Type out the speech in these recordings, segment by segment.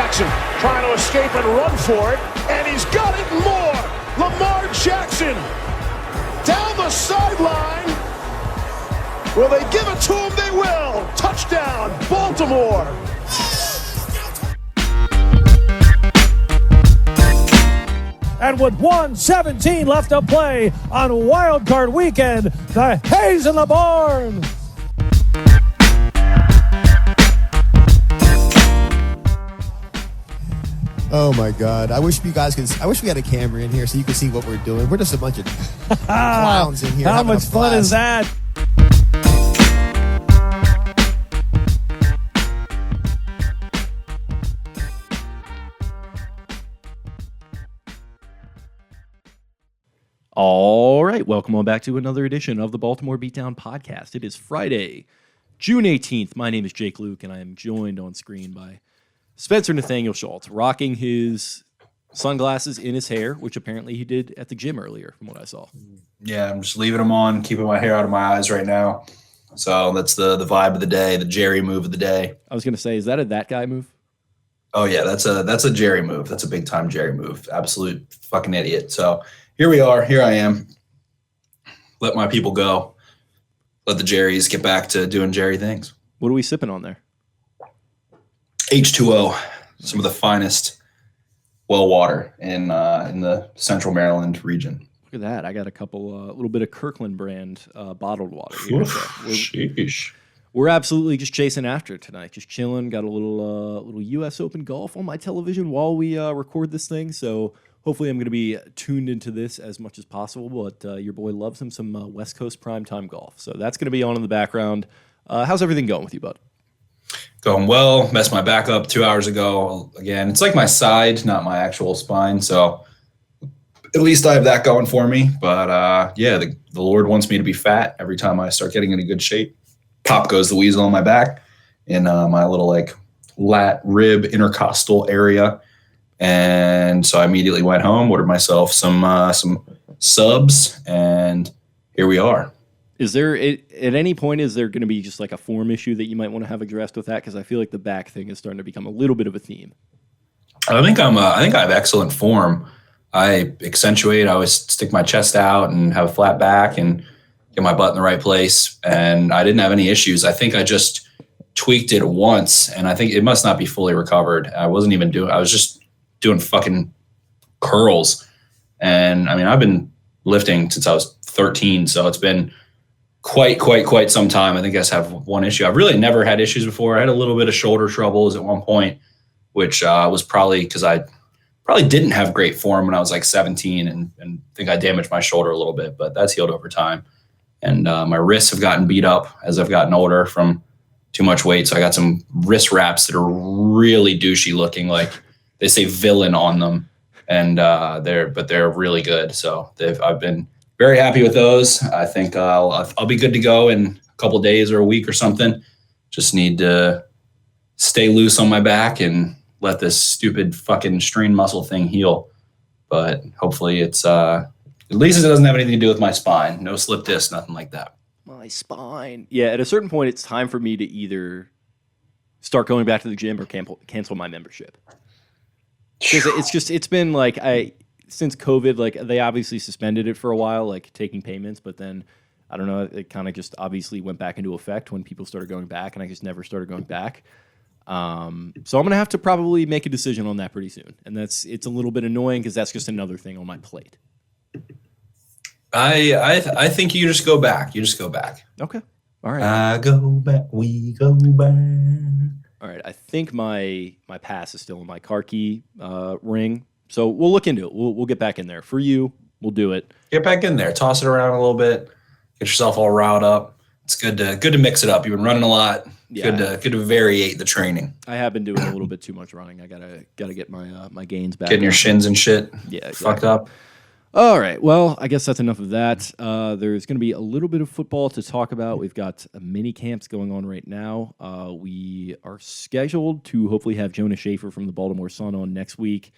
Jackson trying to escape and run for it, and he's got it and more. Lamar Jackson down the sideline. Will they give it to him? They will. Touchdown, Baltimore. And with 1:17 left to play on Wild Card Weekend, the Hayes in the barn. Oh my God! I wish you guys could. I wish we had a camera in here so you could see what we're doing. We're just a bunch of clowns in here. How much fun is that? All right, welcome on back to another edition of the Baltimore Beatdown Podcast. It is Friday, June 18th. My name is Jake Luke, and I am joined on screen by Spencer Nathaniel Schultz, rocking his sunglasses in his hair, which apparently he did at the gym earlier, from what I saw. Yeah, I'm just leaving them on, keeping my hair out of my eyes right now. So that's the vibe of the day, the Jerry move of the day. I was going to say, is that a that guy move? Oh yeah, that's a Jerry move. That's a big time Jerry move. Absolute fucking idiot. So here we are. Here I am. Let my people go. Let the Jerrys get back to doing Jerry things. What are we sipping on there? H2O, some of the finest well water in the Central Maryland region. Look at that. I got a little bit of Kirkland brand bottled water here. Sheesh. We're absolutely just chasing after it tonight. Just chilling. Got a little U.S. Open golf on my television while we record this thing. So hopefully I'm going to be tuned into this as much as possible. But your boy loves him some West Coast primetime golf. So that's going to be on in the background. How's everything going with you, bud? Going well. Messed my back up 2 hours ago. Again, it's like my side, not my actual spine. So at least I have that going for me. But yeah, the Lord wants me to be fat every time I start getting into good shape. Pop goes the weasel on my back in my little like lat rib intercostal area. And so I immediately went home, ordered myself some subs, and here we are. Is there at any point is there going to be just like a form issue that you might want to have addressed with that? Because I feel like the back thing is starting to become a little bit of a theme. I think I have excellent form. I accentuate. I always stick my chest out and have a flat back and get my butt in the right place. And I didn't have any issues. I think I just tweaked it once, and I think it must not be fully recovered. I was just doing fucking curls. And I mean, I've been lifting since I was 13, so it's been quite some time. I think I just have one issue. I've really never had issues before. I had a little bit of shoulder troubles at one point, which was probably because I probably didn't have great form when I was like 17 and think I damaged my shoulder a little bit, but that's healed over time. And my wrists have gotten beat up as I've gotten older from too much weight. So I got some wrist wraps that are really douchey looking, like they say villain on them. And they're really good. So I've been very happy with those. I think I'll be good to go in a couple days or a week or something. Just need to stay loose on my back and let this stupid fucking strain muscle thing heal. But hopefully it's at least it doesn't have anything to do with my spine. No slip disc, nothing like that. My spine. Yeah, at a certain point, it's time for me to either start going back to the gym or cancel my membership. Because it's been like since COVID, like they obviously suspended it for a while, like taking payments, but then I don't know, it kind of just obviously went back into effect when people started going back, and I just never started going back. So I'm gonna have to probably make a decision on that pretty soon, and it's a little bit annoying because that's just another thing on my plate. I think you just go back. You just go back. Okay. All right. I go back. We go back. All right. I think my pass is still in my car key ring, so we'll look into it. We'll get back in there for you. We'll do it. Get back in there. Toss it around a little bit. Get yourself all riled up. It's good to mix it up. You've been running a lot. Yeah. Good to variate the training. I have been doing a little bit too much running. I gotta get my gains back. Getting your shins and shit. Yeah. Exactly. Fucked up. All right. Well, I guess that's enough of that. There's going to be a little bit of football to talk about. We've got mini camps going on right now. We are scheduled to hopefully have Jonah Schaefer from the Baltimore Sun on next week.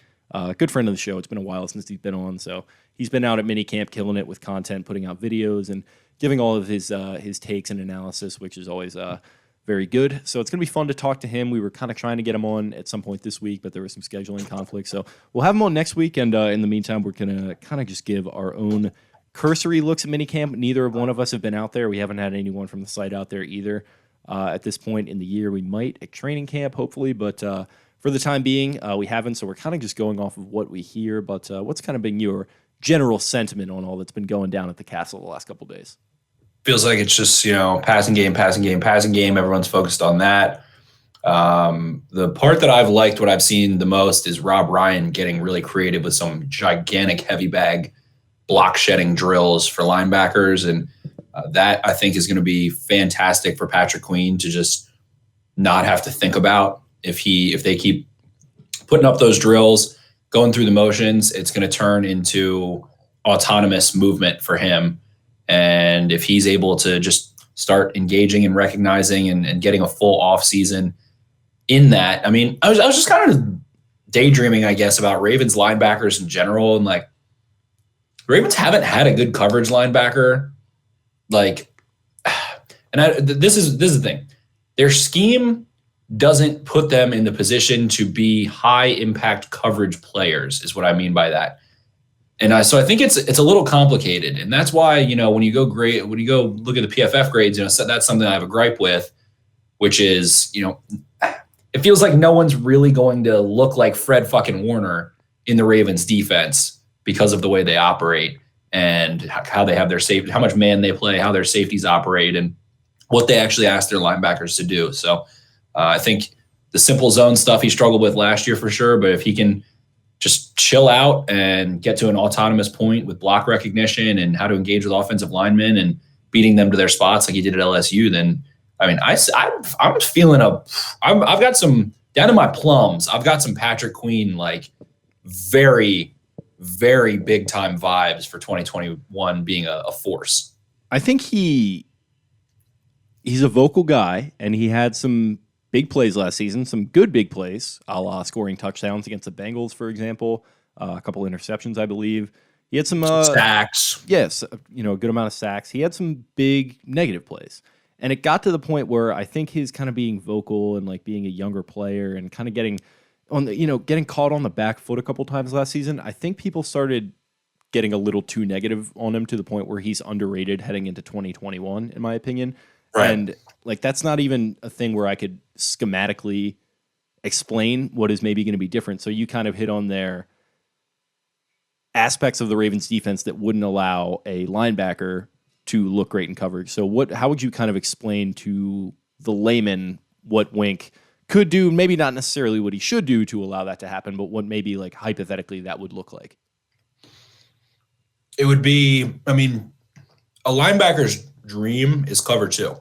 Good friend of the show. It's been a while since he's been on, so he's been out at mini camp killing it with content, putting out videos, and giving all of his takes and analysis, which is always very good. So it's going to be fun to talk to him. We were kind of trying to get him on at some point this week, but there was some scheduling conflict. So we'll have him on next week. And in the meantime, we're going to kind of just give our own cursory looks at minicamp. Neither of one of us have been out there. We haven't had anyone from the site out there either. At this point in the year, we might at training camp, hopefully. But for the time being, we haven't. So we're kind of just going off of what we hear. But what's kind of been your general sentiment on all that's been going down at the castle the last couple of days? Feels like it's just, passing game. Everyone's focused on that. The part that I've liked, what I've seen the most, is Rob Ryan getting really creative with some gigantic heavy bag block shedding drills for linebackers. And that, I think, is going to be fantastic for Patrick Queen to just not have to think about. If they keep putting up those drills, going through the motions, it's going to turn into autonomous movement for him. And if he's able to just start engaging and recognizing and getting a full off season in that, I mean, I was just kind of daydreaming, I guess, about Ravens linebackers in general. And like, Ravens haven't had a good coverage linebacker. Like, and this is the thing. Their scheme doesn't put them in the position to be high impact coverage players, is what I mean by that. And so I think it's a little complicated, and that's why when you go look at the PFF grades, that's something I have a gripe with, which is it feels like no one's really going to look like Fred fucking Warner in the Ravens defense because of the way they operate and how they have their safety, how much man they play, how their safeties operate, and what they actually ask their linebackers to do. So I think the simple zone stuff he struggled with last year for sure, but if he can just chill out and get to an autonomous point with block recognition and how to engage with offensive linemen and beating them to their spots like he did at LSU, then I mean, I'm feeling I've got some down in my plums. I've got some Patrick Queen, like very, very big time vibes for 2021 being a force. I think he's a vocal guy, and he had some big plays last season, some good big plays, a la scoring touchdowns against the Bengals, for example, a couple interceptions, I believe. He had some sacks. Yes, a good amount of sacks. He had some big negative plays. And it got to the point where I think his kind of being vocal and like being a younger player and kind of getting caught on the back foot a couple times last season, I think people started getting a little too negative on him to the point where he's underrated heading into 2021, in my opinion. Right. And like, that's not even a thing where I could schematically explain what is maybe going to be different. So you kind of hit on their aspects of the Ravens defense that wouldn't allow a linebacker to look great in coverage. So how would you kind of explain to the layman what Wink could do? Maybe not necessarily what he should do to allow that to happen, but what maybe like hypothetically that would look like. It would be, I mean, a linebacker's dream is cover two.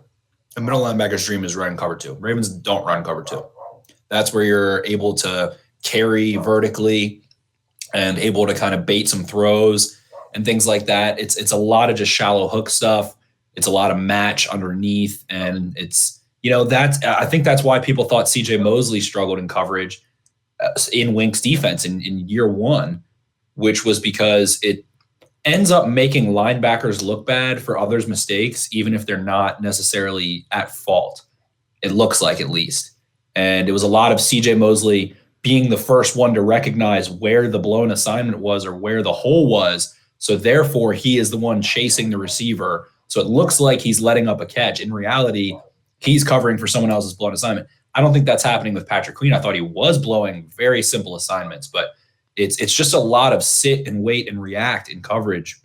A middle linebacker's dream is run cover two. Ravens don't run cover two. That's where you're able to carry vertically and able to kind of bait some throws and things like that. It's a lot of just shallow hook stuff. It's a lot of match underneath. And it's, I think that's why people thought CJ Mosley struggled in coverage in Wink's defense in year one, which was because it ends up making linebackers look bad for others' mistakes, even if they're not necessarily at fault. It looks like, at least. And it was a lot of CJ Mosley being the first one to recognize where the blown assignment was or where the hole was. So therefore, he is the one chasing the receiver. So it looks like he's letting up a catch. In reality, he's covering for someone else's blown assignment. I don't think that's happening with Patrick Queen. I thought he was blowing very simple assignments, but it's just a lot of sit and wait and react in coverage.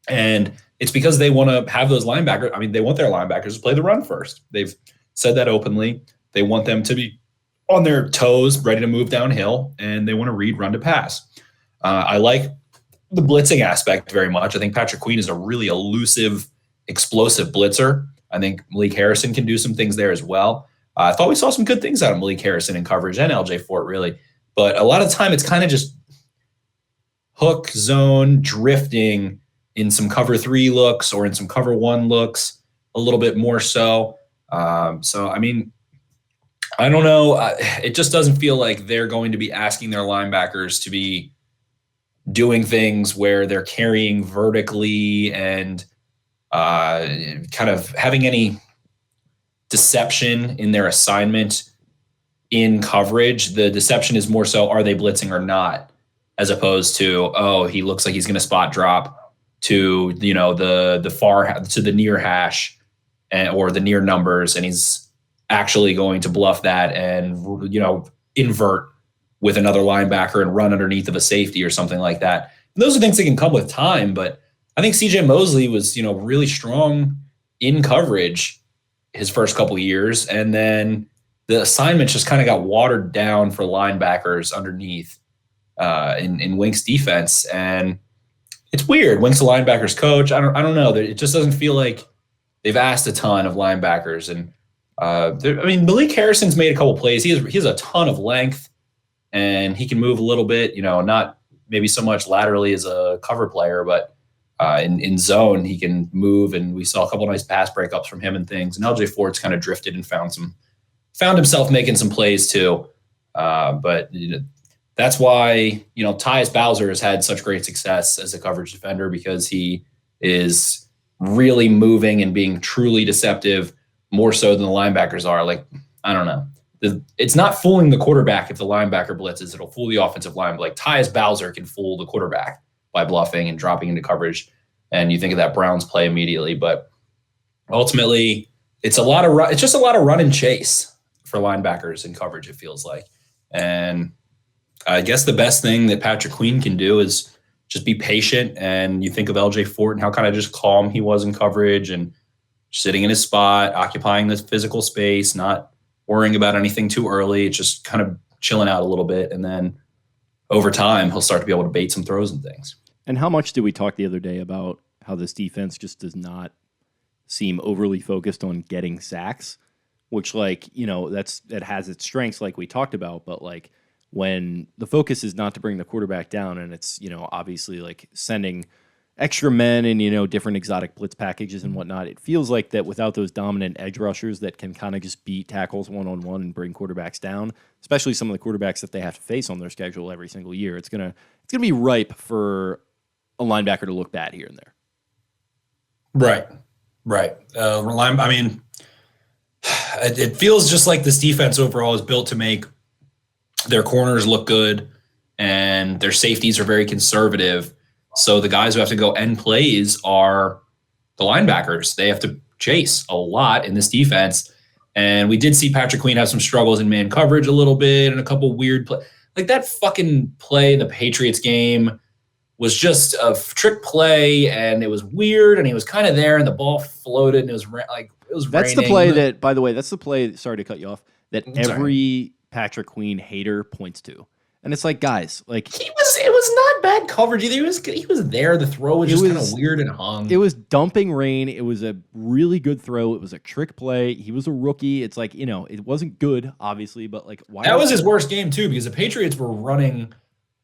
And it's because they want to have those linebackers. I mean, they want their linebackers to play the run first. They've said that openly. They want them to be on their toes, ready to move downhill, and they want to read run to pass. I like the blitzing aspect very much. I think Patrick Queen is a really elusive, explosive blitzer. I think Malik Harrison can do some things there as well. I thought we saw some good things out of Malik Harrison in coverage and LJ Fort, really. But a lot of the time, it's kind of just hook zone drifting in some cover 3 looks or in some cover 1 looks, a little bit more so. I mean, I don't know. It just doesn't feel like they're going to be asking their linebackers to be doing things where they're carrying vertically and kind of having any deception in their assignment in coverage. The deception is more so, are they blitzing or not, as opposed to, oh, he looks like he's going to spot drop to, the far to the near hash or the near numbers, and he's actually going to bluff that and invert with another linebacker and run underneath of a safety or something like that. And those are things that can come with time, but I think CJ Mosley was, really strong in coverage his first couple of years, and then the assignments just kind of got watered down for linebackers underneath in Wink's defense. And it's weird. Wink's a linebackers coach. I don't know. It just doesn't feel like they've asked a ton of linebackers. And Malik Harrison's made a couple plays. He has a ton of length, and he can move a little bit. Not maybe so much laterally as a cover player, but in zone he can move. And we saw a couple nice pass breakups from him and things. And LJ Ford's kind of drifted and found himself making some plays too. But that's why, Tyus Bowser has had such great success as a coverage defender, because he is really moving and being truly deceptive, more so than the linebackers are. Like, I don't know. It's not fooling the quarterback if the linebacker blitzes. It'll fool the offensive line. But like Tyus Bowser can fool the quarterback by bluffing and dropping into coverage. And you think of that Browns play immediately. But ultimately, it's just a lot of run and chase for linebackers in coverage, it feels like. And I guess the best thing that Patrick Queen can do is just be patient. And you think of LJ Fort and how kind of just calm he was in coverage and sitting in his spot, occupying this physical space, not worrying about anything too early. It's just kind of chilling out a little bit. And then over time, he'll start to be able to bait some throws and things. And how much did we talk the other day about how this defense just does not seem overly focused on getting sacks, which that has its strengths like we talked about, but like when the focus is not to bring the quarterback down and it's, obviously like sending extra men and, different exotic blitz packages and whatnot, it feels like that without those dominant edge rushers that can kind of just beat tackles one-on-one and bring quarterbacks down, especially some of the quarterbacks that they have to face on their schedule every single year, it's gonna be ripe for a linebacker to look bad here and there. Right. It feels just like this defense overall is built to make their corners look good and their safeties are very conservative. So the guys who have to go end plays are the linebackers. They have to chase a lot in this defense. And we did see Patrick Queen have some struggles in man coverage a little bit and a couple weird plays. Like that fucking play in the Patriots game was just a trick play, and it was weird, and he was kind of there, and the ball floated, and it was That's raining. the play that, by the way, sorry to cut you off, that every Patrick Queen hater points to. And it's like, guys, like it was not bad coverage either. He was there. The throw was just kind of weird and hung. It was dumping rain. It was a really good throw. It was a trick play. He was a rookie. It's like, it wasn't good, obviously, but like why that was his worst game too, because the Patriots were running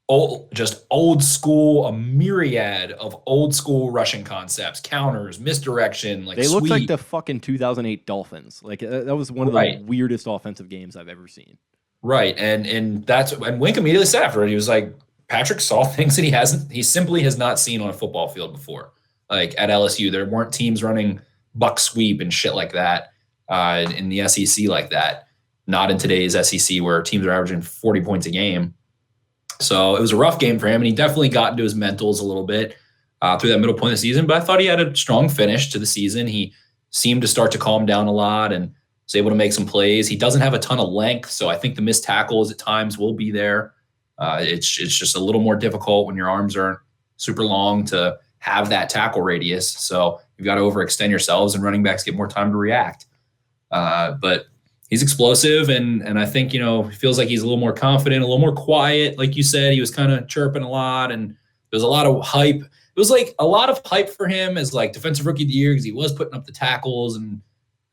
old school, a myriad of old school rushing concepts, counters, misdirection. Like they looked like the fucking 2008 Dolphins. Like that was one of the weirdest offensive games I've ever seen. Right, and Wink immediately said after it, he was like, Patrick saw things that he simply has not seen on a football field before. Like at LSU, there weren't teams running buck sweep and shit like that in the SEC like that. Not in today's SEC where teams are averaging 40 points a game. So it was a rough game for him, and he definitely got into his mentals a little bit through that middle point of the season. But I thought he had a strong finish to the season. He seemed to start to calm down a lot and was able to make some plays. He doesn't have a ton of length, so I think the missed tackles at times will be there. It's just a little more difficult when your arms aren't super long to have that tackle radius. So you've got to overextend yourselves, and running backs get more time to react. But he's explosive, and I think, he feels like he's a little more confident, a little more quiet. Like you said, he was kind of chirping a lot, and there's a lot of hype. It was like a lot of hype for him as like defensive rookie of the year because he was putting up the tackles, and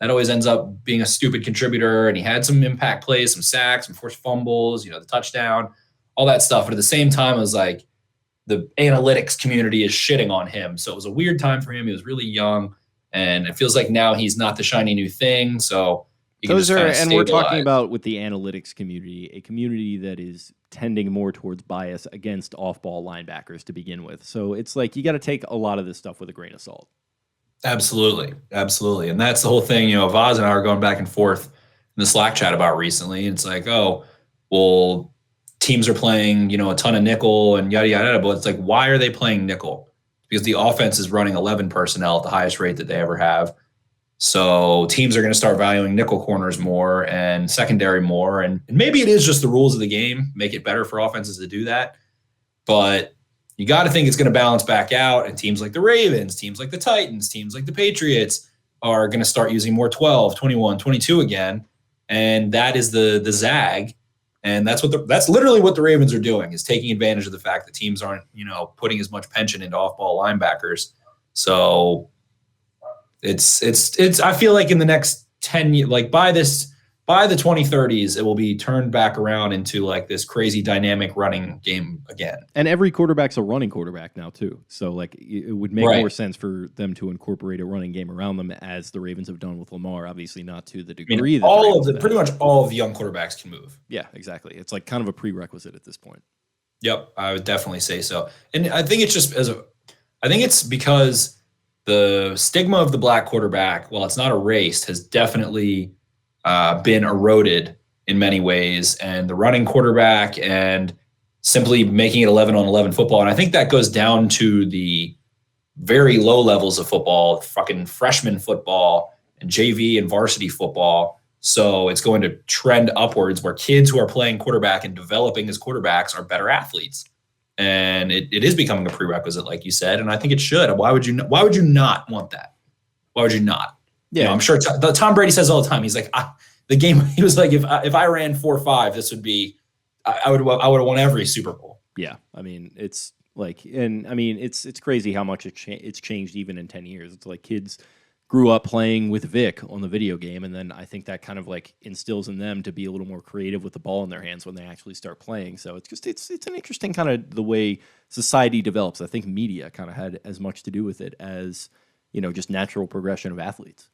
that always ends up being a stupid contributor. And he had some impact plays, some sacks, some forced fumbles, the touchdown, all that stuff. But at the same time, it was like the analytics community is shitting on him. So it was a weird time for him. He was really young, and it feels like now he's not the shiny new thing. So those are, and we're talking about with the analytics community, a community that is tending more towards bias against off-ball linebackers to begin with. So it's like you got to take a lot of this stuff with a grain of salt. Absolutely. Absolutely. And that's the whole thing, Vaz and I are going back and forth in the Slack chat about recently. It's like, oh, well, teams are playing, a ton of nickel and yada, yada, yada. But it's like, why are they playing nickel? Because the offense is running 11 personnel at the highest rate that they ever have. So teams are going to start valuing nickel corners more and secondary more. And maybe it is just the rules of the game make it better for offenses to do that. But you got to think it's going to balance back out. And teams like the Ravens, teams like the Titans, teams like the Patriots are going to start using more 12, 21, 22 again. And that is the zag. And that's literally what the Ravens are doing, is taking advantage of the fact that teams aren't, putting as much pension into off-ball linebackers. So it's I feel like in the next 10 years, like by the 2030s, it will be turned back around into like this crazy dynamic running game again. And every quarterback's a running quarterback now too. So like it would make more sense for them to incorporate a running game around them, as the Ravens have done with Lamar. Obviously not to the degree that pretty much all of the young quarterbacks can move. Yeah, exactly. It's like kind of a prerequisite at this point. Yep, I would definitely say so. And I think it's because the stigma of the black quarterback, while it's not erased, has definitely been eroded in many ways, and the running quarterback and simply making it 11-on-11 football. And I think that goes down to the very low levels of football, fucking freshman football and JV and varsity football. So it's going to trend upwards where kids who are playing quarterback and developing as quarterbacks are better athletes. And it is becoming a prerequisite, like you said. And I think it should. Why would you not want that? Why would you not? Yeah, I'm sure Tom Brady says all the time. He's like, the game. He was like, if I ran 4-5, this would be. I would have won every Super Bowl. Yeah, I mean, it's like, and I mean, it's crazy how much it's changed even in 10 years. It's like kids grew up playing with Vic on the video game, and then I think that kind of like instills in them to be a little more creative with the ball in their hands when they actually start playing. So it's an interesting kind of the way society develops. I think media kind of had as much to do with it as just natural progression of athletes.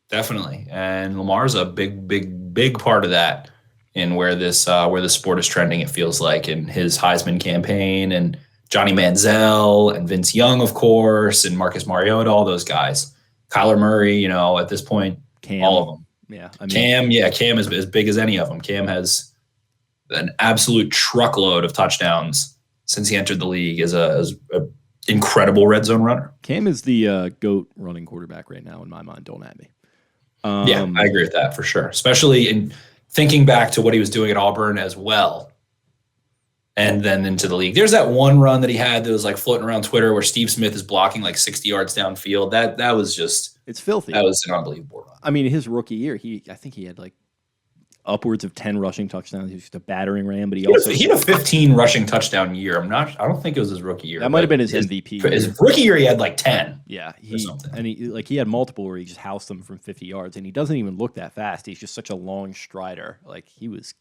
Definitely. And Lamar's a big part of that in where the sport is trending, it feels like, in his Heisman campaign, and Johnny Manziel and Vince Young, of course, and Marcus Mariota, all those guys. Kyler Murray, at this point, Cam. All of them. Yeah. I mean, Cam is as big as any of them. Cam has an absolute truckload of touchdowns since he entered the league as a incredible red zone runner. Cam is the GOAT running quarterback right now in my mind. Don't at me. Yeah, I agree with that for sure. Especially in thinking back to what he was doing at Auburn as well, and then into the league. There's that one run that he had that was like floating around Twitter where Steve Smith is blocking like 60 yards downfield. That was just, it's filthy. That was an unbelievable run. I mean, his rookie year, I think he had like upwards of 10 rushing touchdowns. He was just a battering ram, but he had a 15 rushing touchdown year. I don't think it was his rookie year. That might have been his MVP. His rookie year, he had like 10. Yeah, he had multiple where he just housed them from 50 yards, and he doesn't even look that fast. He's just such a long strider. Like he was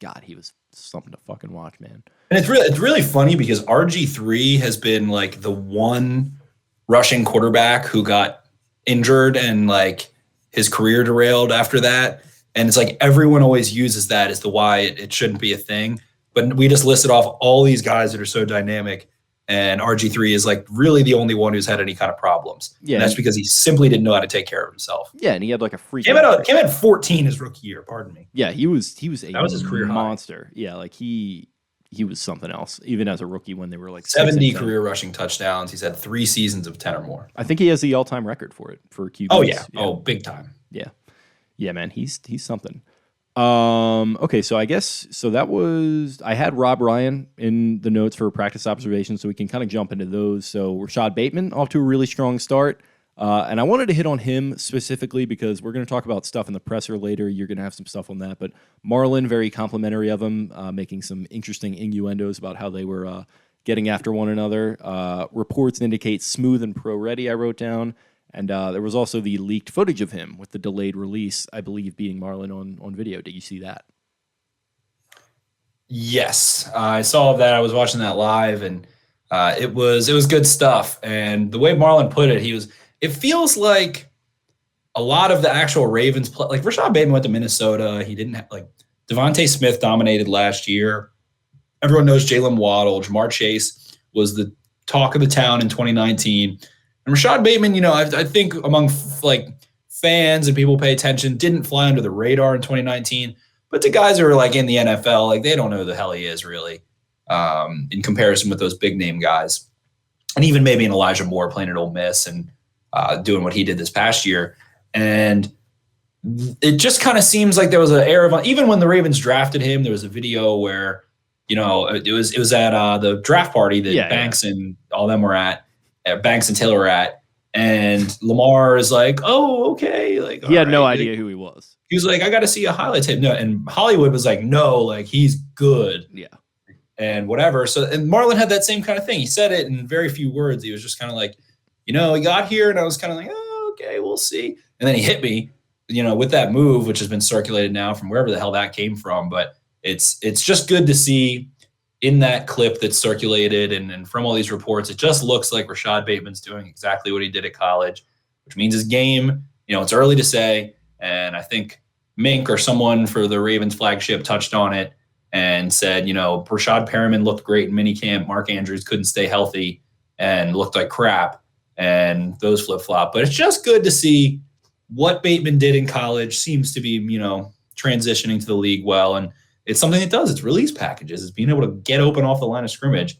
something to fucking watch, man. And it's really funny because RG3 has been like the one rushing quarterback who got injured and like his career derailed after that. And it's like everyone always uses that as the why it shouldn't be a thing. But we just listed off all these guys that are so dynamic, and RG3 is like really the only one who's had any kind of problems. Yeah, and that's because he simply didn't know how to take care of himself. Yeah, and he had like a freak. Cam had 14 his rookie year. Pardon me. Yeah, he was that was his career monster. High. Yeah, like he was something else, even as a rookie when they were like 70 career rushing touchdowns. He's had 3 seasons of 10 or more. I think he has the all-time record for QBs. Oh yeah. Oh, big time. Yeah. Yeah, man, he's something. Okay, so I had Rob Ryan in the notes for practice observations, so we can kind of jump into those. So Rashad Bateman off to a really strong start. And I wanted to hit on him specifically because we're going to talk about stuff in the presser later. You're going to have some stuff on that. But Marlon, very complimentary of him, making some interesting innuendos about how they were getting after one another. Reports indicate smooth and pro-ready, I wrote down. And there was also the leaked footage of him with the delayed release, I believe, being Marlon on video. Did you see that? Yes, I saw that. I was watching that live, and it was good stuff. And the way Marlon put it, it feels like a lot of the actual Ravens play. Like Rashad Bateman went to Minnesota. He didn't have Devontae Smith dominated last year. Everyone knows Jalen Waddle. Jamar Chase was the talk of the town in 2019. And Rashad Bateman, I think among fans and people who pay attention, didn't fly under the radar in 2019. But the guys who are in the NFL, they don't know who the hell he is really, in comparison with those big name guys. And even maybe an Elijah Moore playing at Ole Miss and doing what he did this past year. And it just kind of seems like there was an air of, even when the Ravens drafted him, there was a video where, it was at the draft party that Banks and all them were at, Banks and Taylor were at. And Lamar is like, oh, okay. He had no idea who he was. He was like, I got to see a highlight tape. No, and Hollywood was like, no, he's good. Yeah. And whatever. So, and Marlon had that same kind of thing. He said it in very few words. He was just kind of like, he got here and I was kind of like, oh, okay, we'll see. And then he hit me, with that move, which has been circulated now from wherever the hell that came from. But it's just good to see in that clip that's circulated and from all these reports, it just looks like Rashad Bateman's doing exactly what he did at college, which means his game, it's early to say. And I think Mink or someone for the Ravens flagship touched on it and said, Rashad Perriman looked great in minicamp. Mark Andrews couldn't stay healthy and looked like crap. And those flip-flop. But it's just good to see what Bateman did in college seems to be, transitioning to the league well. And it's something it does. It's release packages. It's being able to get open off the line of scrimmage.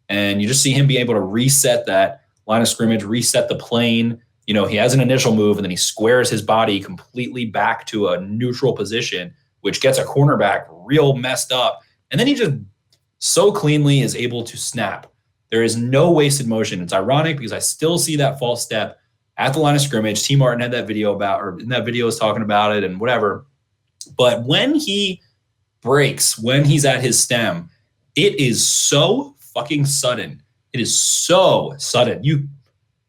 And you just see him be able to reset that line of scrimmage, reset the plane. He has an initial move and then he squares his body completely back to a neutral position, which gets a cornerback real messed up. And then he just so cleanly is able to snap. There is no wasted motion. It's ironic because I still see that false step at the line of scrimmage. T. Martin had that video in that video was talking about it and whatever. But when he breaks, when he's at his stem, it is so fucking sudden. It is so sudden.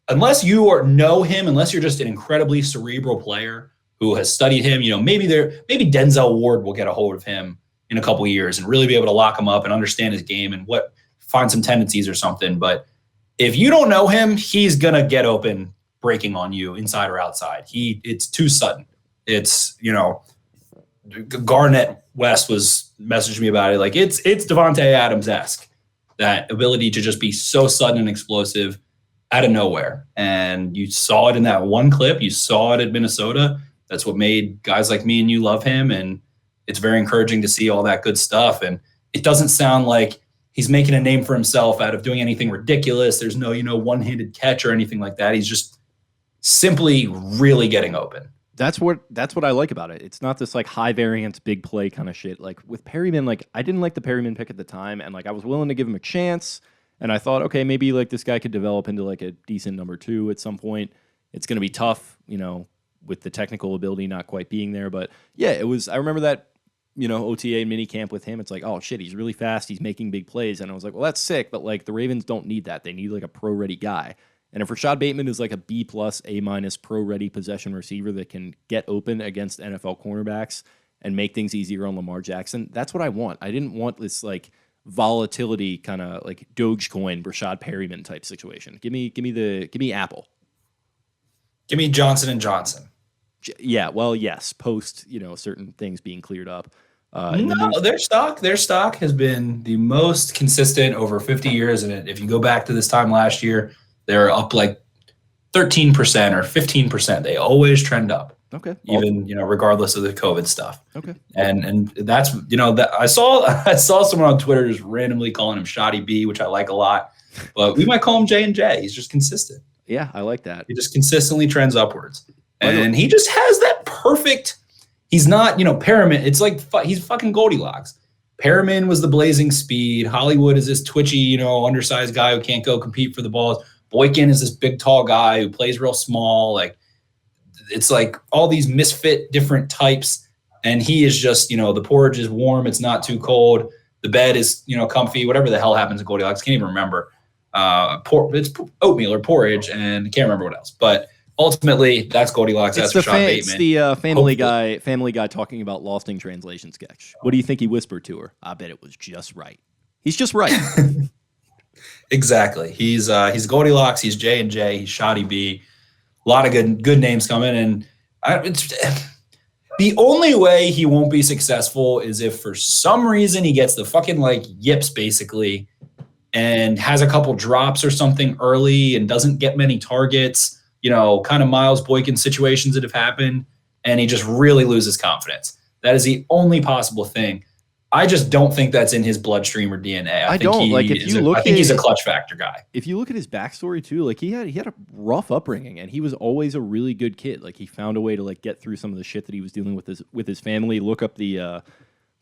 Unless you know him, unless you're just an incredibly cerebral player who has studied him, maybe Denzel Ward will get a hold of him in a couple of years and really be able to lock him up and understand his game and find some tendencies or something. But if you don't know him, he's going to get open breaking on you inside or outside. It's too sudden. It's, Garnett West was messaging me about it. It's Devontae Adams-esque, that ability to just be so sudden and explosive out of nowhere. And you saw it in that one clip. You saw it at Minnesota. That's what made guys like me and you love him. And it's very encouraging to see all that good stuff. And it doesn't sound like he's making a name for himself out of doing anything ridiculous. There's no, one-handed catch or anything like that. He's just simply really getting open. That's what I like about it. It's not this high variance, big play kind of shit. With Perryman, I didn't like the Perryman pick at the time. And I was willing to give him a chance. And I thought, okay, maybe this guy could develop into a decent number 2 at some point. It's going to be tough, with the technical ability not quite being there. But yeah, it was, I remember that, OTA mini camp with him. It's oh shit, he's really fast. He's making big plays. And I was like, well, that's sick. But the Ravens don't need that. They need a pro ready guy. And if Rashad Bateman is a B+, A- pro ready possession receiver that can get open against NFL cornerbacks and make things easier on Lamar Jackson, that's what I want. I didn't want this volatility kind of Dogecoin Rashad Perryman type situation. Give me Apple. Give me Johnson & Johnson. Yeah, well, yes, post, certain things being cleared up. No, their stock has been the most consistent over 50 years. And if you go back to this time last year, they're up 13% or 15%. They always trend up. Okay. Even, regardless of the COVID stuff. Okay. And that's, that I saw someone on Twitter just randomly calling him Shoddy B, which I like a lot, but we might call him J&J. He's just consistent. Yeah, I like that. He just consistently trends upwards. And he just has that perfect, he's not, Perriman. It's he's fucking Goldilocks. Perriman was the blazing speed. Hollywood is this twitchy, undersized guy who can't go compete for the balls. Boykin is this big, tall guy who plays real small. It's all these misfit different types. And he is just, the porridge is warm. It's not too cold. The bed is, comfy, whatever the hell happens in Goldilocks. Can't even remember. It's oatmeal or porridge and can't remember what else. But ultimately, that's Goldilocks. That's Rashad Bateman. It's the Family Guy talking about Lost in Translation sketch. What do you think he whispered to her? I bet it was just right. He's just right. Exactly. He's Goldilocks. He's J&J. He's Shoddy B. A lot of good names coming. And the only way he won't be successful is if for some reason he gets the fucking yips basically, and has a couple drops or something early and doesn't get many targets, kind of Miles Boykin situations that have happened, and he just really loses confidence. That is the only possible thing. I just don't think that's in his bloodstream or DNA. I think he's a clutch factor guy. If you look at his backstory too, like he had a rough upbringing, and he was always a really good kid. Like he found a way to like get through some of the shit that he was dealing with his family. Look up the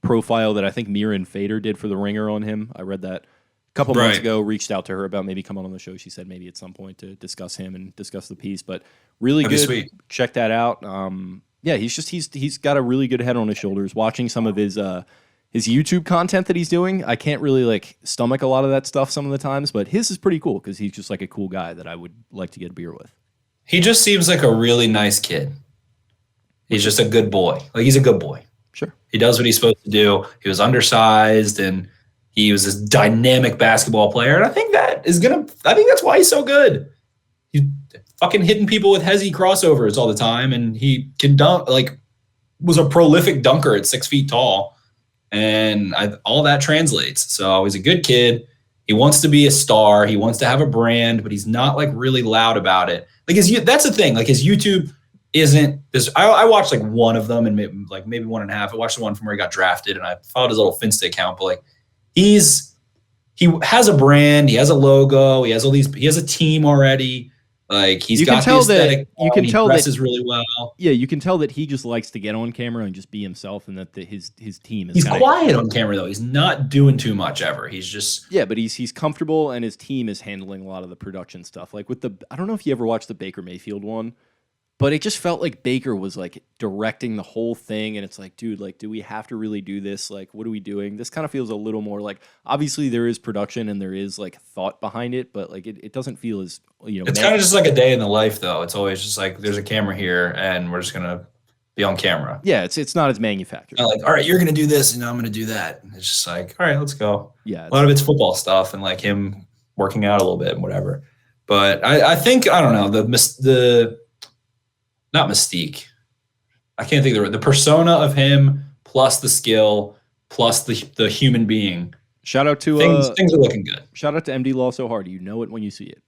profile that I think Miran Fader did for The Ringer on him. I read that a couple months ago. Reached out to her about maybe coming on the show. She said maybe at some point to discuss him and discuss the piece. But really good. Sweet. Check that out. Yeah, he's got a really good head on his shoulders. Watching some of his YouTube content that he's doing, I can't really like stomach a lot of that stuff some of the times, but his is pretty cool because he's just like a cool guy that I would like to get a beer with. He just seems like a really nice kid. He's just a good boy. Like he's a good boy. Sure. He does what he's supposed to do. He was undersized and he was this dynamic basketball player. And I think that's why he's so good. He's fucking hitting people with hezzy crossovers all the time. And he can dunk, like was a prolific dunker at 6 feet tall. And all that translates. So he's a good kid. He wants to be a star. He wants to have a brand, but he's not like really loud about it. Like that's the thing. Like his YouTube isn't this. I watched like one of them and maybe one and a half. I watched the one from where he got drafted, and I followed his little Finsta account. But like he has a brand. He has a logo. He has all these. He has a team already. Like he's got the aesthetic. You can tell that he dresses really well. Yeah, you can tell that he just likes to get on camera and just be himself, and that his team is. He's quiet on camera though. He's not doing too much ever. He's just but he's comfortable, and his team is handling a lot of the production stuff. Like with I don't know if you ever watched the Baker Mayfield one, but it just felt like Baker was like directing the whole thing, and it's like, dude, like, do we have to really do this? Like, what are we doing? This kind of feels a little more like, obviously there is production and there is like thought behind it, but like it doesn't feel as, It's kind of just like a day in the life though. It's always just like, there's a camera here and we're just going to be on camera. Yeah, it's not as manufactured. Like, all right, you're going to do this and I'm going to do that. And it's just like, all right, let's go. Yeah. A lot of it's football stuff and like him working out a little bit and whatever. But I think, I don't know, not mystique. I can't think of the persona of him plus the skill plus the human being. Shout out to things are looking good. Shout out to MD Law So Hard. You know it when you see it.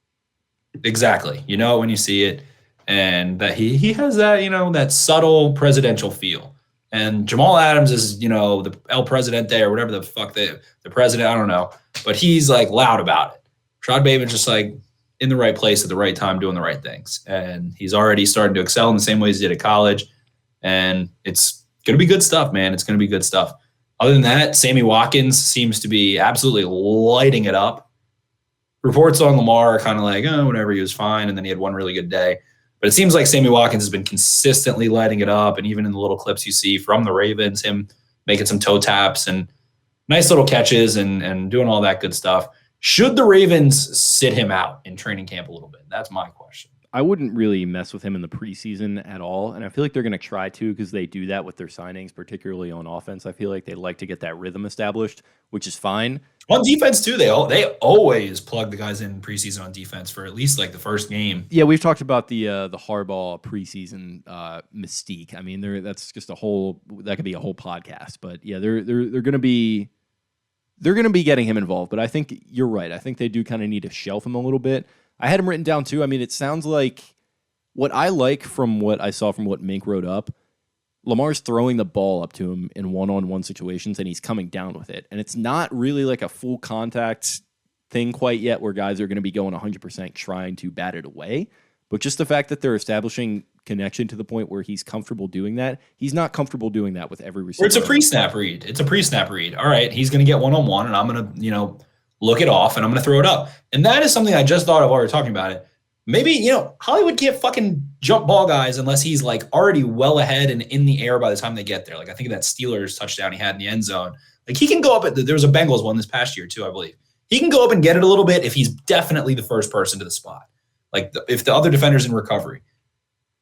Exactly. You know it when you see it. And that he has that, that subtle presidential feel. And Jamal Adams is, the El Presidente or whatever the fuck the president, I don't know. But he's like loud about it. Rashad Bateman's just like in the right place at the right time, doing the right things. And he's already starting to excel in the same ways he did at college. And it's going to be good stuff, man. It's going to be good stuff. Other than that, Sammy Watkins seems to be absolutely lighting it up. Reports on Lamar are kind of like, oh, whatever, he was fine. And then he had one really good day. But it seems like Sammy Watkins has been consistently lighting it up. And even in the little clips you see from the Ravens, him making some toe taps and nice little catches and doing all that good stuff. Should the Ravens sit him out in training camp a little bit? That's my question. I wouldn't really mess with him in the preseason at all. And I feel like they're going to try to because they do that with their signings, particularly on offense. I feel like they like to get that rhythm established, which is fine. On defense, too, they always plug the guys in preseason on defense for at least like the first game. Yeah, we've talked about the Harbaugh preseason mystique. I mean, that's just that could be a whole podcast. But yeah, they're going to be getting him involved. But I think you're right. I think they do kind of need to shelf him a little bit. I had him written down too. I mean, it sounds like what I like from what I saw from what Mink wrote up, Lamar's throwing the ball up to him in one-on-one situations, and he's coming down with it. And it's not really like a full contact thing quite yet where guys are going to be going 100% trying to bat it away. But just the fact that they're establishing connection to the point where he's comfortable doing that, he's not comfortable doing that with every receiver. Or it's a pre-snap read. All right, he's going to get one-on-one, and I'm going to, look it off, and I'm going to throw it up. And that is something I just thought of while we were talking about it. Maybe, Hollywood can't fucking jump ball guys unless he's like already well ahead and in the air by the time they get there. Like I think of that Steelers touchdown he had in the end zone. Like he can go up there was a Bengals one this past year too, I believe. He can go up and get it a little bit if he's definitely the first person to the spot. Like if the other defender's in recovery.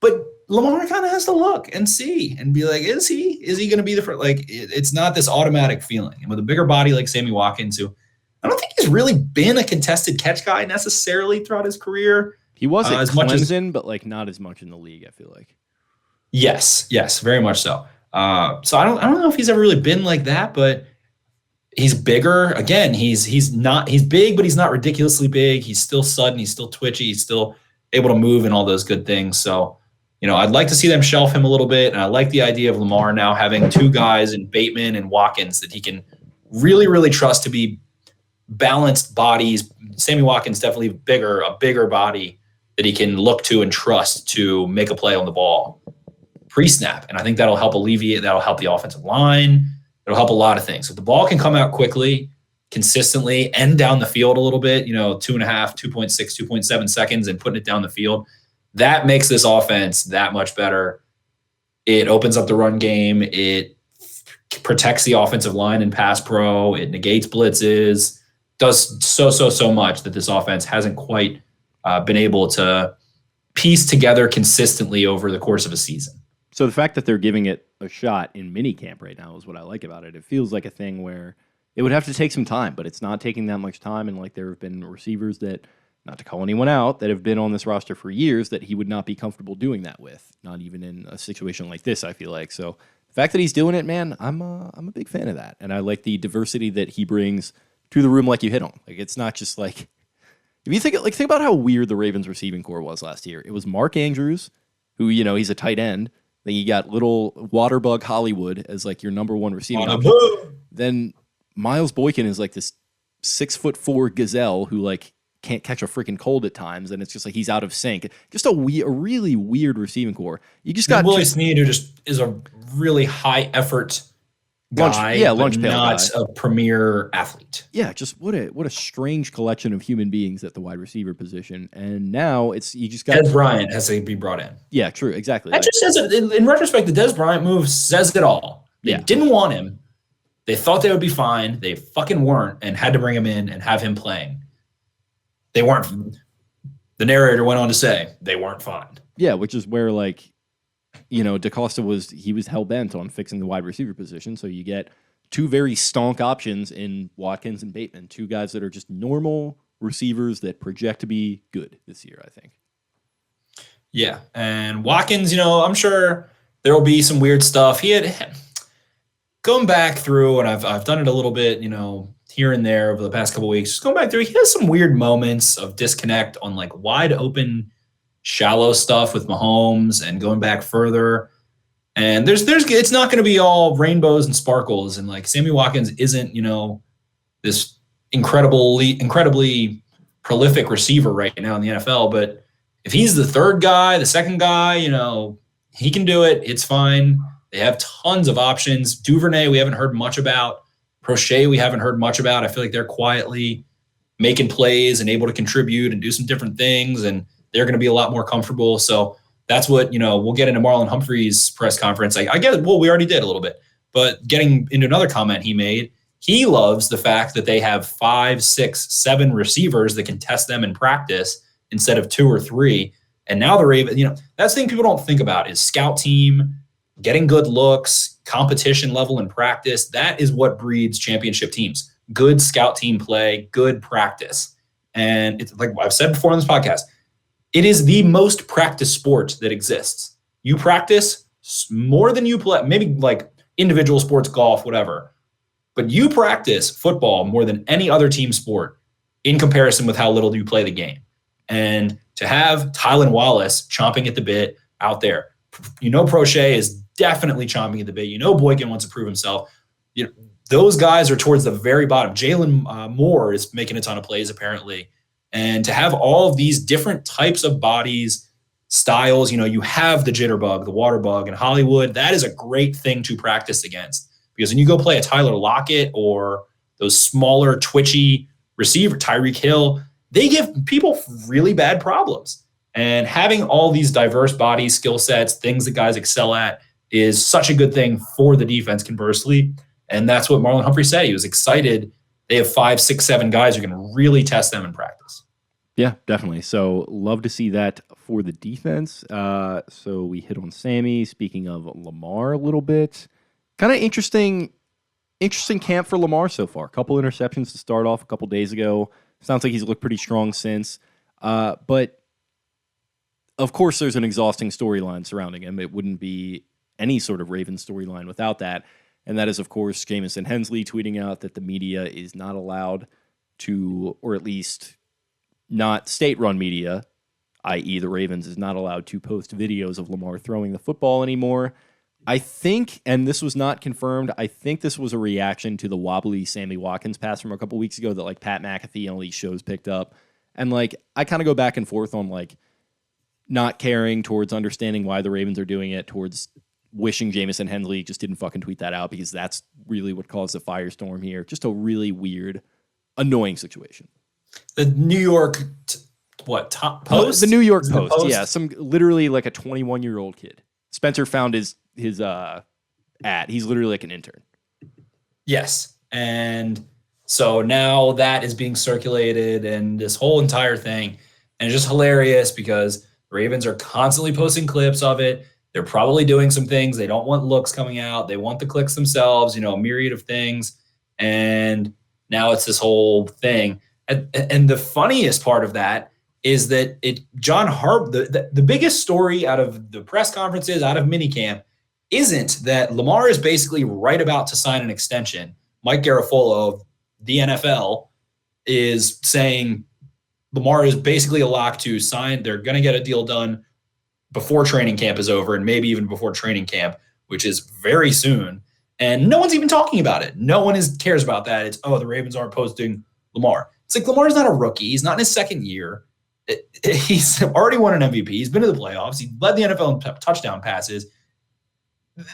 But Lamar kind of has to look and see and be like, is he going to be the first? Like it's not this automatic feeling. And with a bigger body like Sammy Watkins, who I don't think he's really been a contested catch guy necessarily throughout his career. He was at Clemson, but like not as much in the league, I feel like. Yes, very much so. So I don't know if he's ever really been like that, but He's bigger. Again, he's big, but he's not ridiculously big. He's still sudden. He's still twitchy. He's still able to move and all those good things. So, I'd like to see them shelf him a little bit. And I like the idea of Lamar now having two guys in Bateman and Watkins that he can really, really trust to be balanced bodies. Sammy Watkins definitely a bigger body that he can look to and trust to make a play on the ball pre-snap. And I think that'll help that'll help the offensive line. It'll help a lot of things. If the ball can come out quickly, consistently, and down the field a little bit, 2.5, 2.6, 2.7 seconds and putting it down the field, that makes this offense that much better. It opens up the run game. It protects the offensive line in pass pro. It negates blitzes. Does so much that this offense hasn't quite been able to piece together consistently over the course of a season. So the fact that they're giving it a shot in minicamp right now is what I like about it. It feels like a thing where it would have to take some time, but it's not taking that much time. And there have been receivers that, not to call anyone out, that have been on this roster for years that he would not be comfortable doing that with, not even in a situation like this, I feel like. So the fact that he's doing it, man, I'm a big fan of that. And I like the diversity that he brings to the room, like you hit on. It's not just if you think about how weird the Ravens receiving core was last year. It was Mark Andrews, who, he's a tight end. Then you got little Waterbug Hollywood as your number one receiving option. Then Miles Boykin is this 6'4" gazelle who can't catch a freaking cold at times, and it's just he's out of sync. Just a really weird receiving core. You just got Willie Snead, who just is a really high effort guy, lunch pail not guy. a premier athlete. Yeah, just what a strange collection of human beings at the wide receiver position. And now you just got Dez Bryant has to be brought in. Yeah, true, exactly. That just says it. In retrospect, the Dez Bryant move says it all. They didn't want him. They thought they would be fine. They fucking weren't, and had to bring him in and have him playing. They weren't. The narrator went on to say they weren't fine. Yeah, which is where DaCosta was hell bent on fixing the wide receiver position. So you get two very stonk options in Watkins and Bateman, two guys that are just normal receivers that project to be good this year, I think. Yeah, and Watkins, I'm sure there will be some weird stuff. He had going back through, and I've done it a little bit, here and there over the past couple of weeks. Just going back through, he has some weird moments of disconnect on wide open, shallow stuff with Mahomes, and going back further. And there's it's not going to be all rainbows and sparkles. And Sammy Watkins isn't this incredibly prolific receiver right now in the NFL, but if he's the third guy, the second guy, he can do it. It's fine. They have tons of options. Duvernay, we haven't heard much about. Prochet, we haven't heard much about. I feel like they're quietly making plays and able to contribute and do some different things, and they're going to be a lot more comfortable. So that's what, we'll get into Marlon Humphrey's press conference. I get it. Well, we already did a little bit, but getting into another comment he made, he loves the fact that they have 5, 6, 7 receivers that can test them in practice instead of 2 or 3. And now the Ravens, that's the thing people don't think about is scout team, getting good looks, competition level in practice. That is what breeds championship teams. Good scout team play, good practice. And it's like I've said before on this podcast, it is the most practice sport that exists. You practice more than you play, maybe individual sports, golf, whatever. But you practice football more than any other team sport in comparison with how little you play the game. And to have Tylan Wallace chomping at the bit out there, Prochet is definitely chomping at the bit. Boykin wants to prove himself. Those guys are towards the very bottom. Jalen Moore is making a ton of plays apparently. And to have all of these different types of bodies, styles, you have the jitterbug, the water bug, and Hollywood. That is a great thing to practice against. Because when you go play a Tyler Lockett or those smaller, twitchy receiver, Tyreek Hill, they give people really bad problems. And having all these diverse bodies, skill sets, things that guys excel at is such a good thing for the defense, conversely. And that's what Marlon Humphrey said. He was excited. They have 5, 6, 7 guys who can really test them in practice. Yeah, definitely. So love to see that for the defense. So we hit on Sammy. Speaking of Lamar a little bit. Kind of interesting camp for Lamar so far. A couple interceptions to start off a couple days ago. Sounds like he's looked pretty strong since. But, of course, there's an exhausting storyline surrounding him. It wouldn't be any sort of Ravens storyline without that. And that is, of course, Jamison Hensley tweeting out that the media is not allowed to, or at least not state-run media, i.e. the Ravens, is not allowed to post videos of Lamar throwing the football anymore. I think, and this was not confirmed, I think this was a reaction to the wobbly Sammy Watkins pass from a couple weeks ago that like Pat McAfee and all these shows picked up. And like I kind of go back and forth on like not caring towards understanding why the Ravens are doing it, towards wishing Jamison Hensley just didn't fucking tweet that out, because that's really what caused the firestorm here. Just a really weird, annoying situation. The New York Post? The New York Post. Yeah, some literally like a 21-year-old kid. Spencer found his ad. He's literally like an intern. Yes. And so now that is being circulated and this whole entire thing. And it's just hilarious because the Ravens are constantly posting clips of it. They're probably doing some things. They don't want looks coming out. They want the clicks themselves, a myriad of things. And now it's this whole thing. And the funniest part of that is that the biggest story out of the press conferences, out of minicamp, isn't that Lamar is basically right about to sign an extension. Mike Garafolo of the NFL is saying Lamar is basically a lock to sign. They're going to get a deal done before training camp is over, and maybe even before training camp, which is very soon. And no one's even talking about it. No one cares about that. It's, the Ravens aren't posting Lamar. It's like Lamar's not a rookie. He's not in his second year. He's already won an MVP. He's been to the playoffs. He led the NFL in touchdown passes.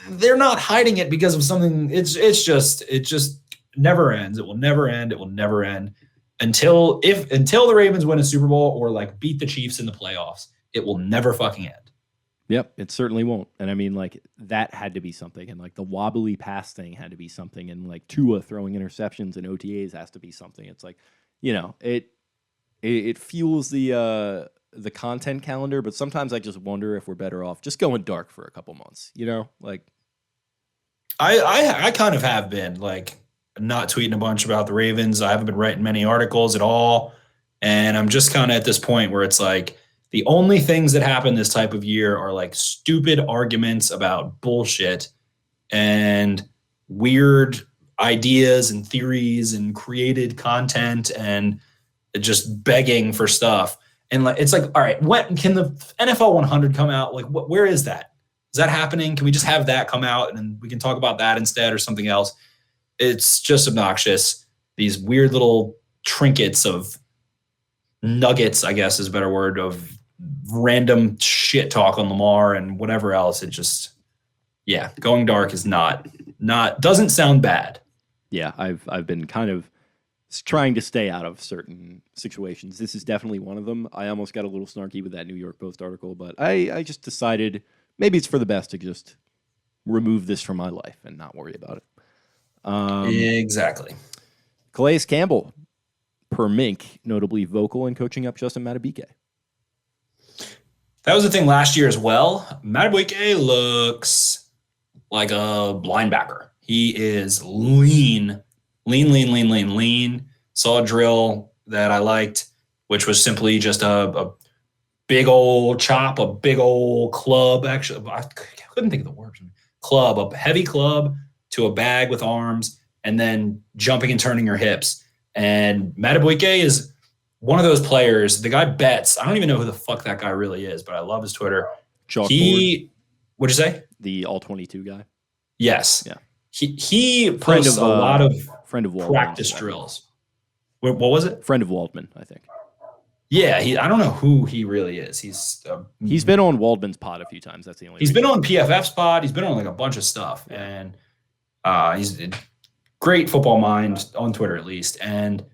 They're not hiding it because of something. It just never ends. It will never end. It will never end until the Ravens win a Super Bowl or like beat the Chiefs in the playoffs. It will never fucking end. Yep, it certainly won't. And I mean, like, that had to be something. And like the wobbly pass thing had to be something. And like Tua throwing interceptions and OTAs has to be something. It's like, it fuels the content calendar, but sometimes I just wonder if we're better off just going dark for a couple months, like I kind of have been like not tweeting a bunch about the Ravens. I haven't been writing many articles at all. And I'm just kind of at this point where it's like the only things that happen this type of year are like stupid arguments about bullshit and weird ideas and theories and created content and just begging for stuff. And like, it's like, all right, when can the NFL 100 come out? Like, where is that? Is that happening? Can we just have that come out and we can talk about that instead or something else? It's just obnoxious. These weird little trinkets of nuggets, I guess is a better word, of random shit talk on Lamar and whatever else. It just, going dark is not doesn't sound bad. Yeah, I've been kind of trying to stay out of certain situations. This is definitely one of them. I almost got a little snarky with that New York Post article, but I just decided maybe it's for the best to just remove this from my life and not worry about it. Exactly. Calais Campbell, per Mink, notably vocal in coaching up Justin Madubuike. That was the thing last year as well. Madubuike looks like a linebacker. He is lean. Saw a drill that I liked, which was simply just a big old chop, a big old club. Actually, I couldn't think of the word. Club, a heavy club to a bag with arms, and then jumping and turning your hips. And Madubuike is one of those players. The guy bets. I don't even know who the fuck that guy really is, but I love his Twitter. What'd you say? The All-22 guy. Yes. Yeah. He posts a lot of practice Waldman, drills. What was it? Friend of Waldman, I think. Yeah, I don't know who he really is. He's been on Waldman's pod a few times. That's the only. He's been on PFF's pod. He's been on like a bunch of stuff, and he's a great football mind on Twitter at least. And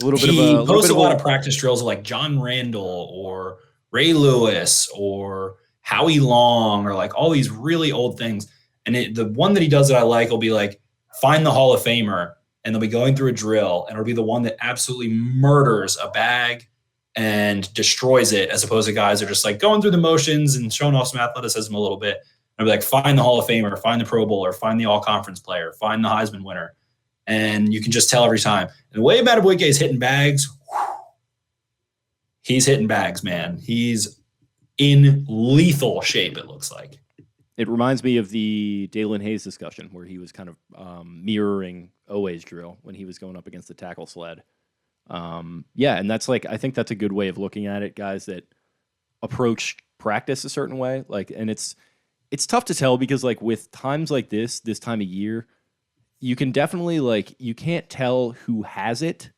he posts a lot of practice drills like John Randall or Ray Lewis or Howie Long or like all these really old things. And the one that he does that I like will be like, find the Hall of Famer, and they'll be going through a drill, and it'll be the one that absolutely murders a bag and destroys it, as opposed to guys that are just like going through the motions and showing off some athleticism a little bit. And I'll be like, find the Hall of Famer, find the Pro Bowler, find the All-Conference player, find the Heisman winner. And you can just tell every time. And the way Madubuike is hitting bags, he's hitting bags, man. He's in lethal shape, it looks like. It reminds me of the Dalen Hayes discussion where he was kind of mirroring Oweh's drill when he was going up against the tackle sled. Yeah, and that's like, I think that's a good way of looking at it, guys that approach practice a certain way. Like, and it's tough to tell because like with times like this time of year, you can definitely like, you can't tell who has it,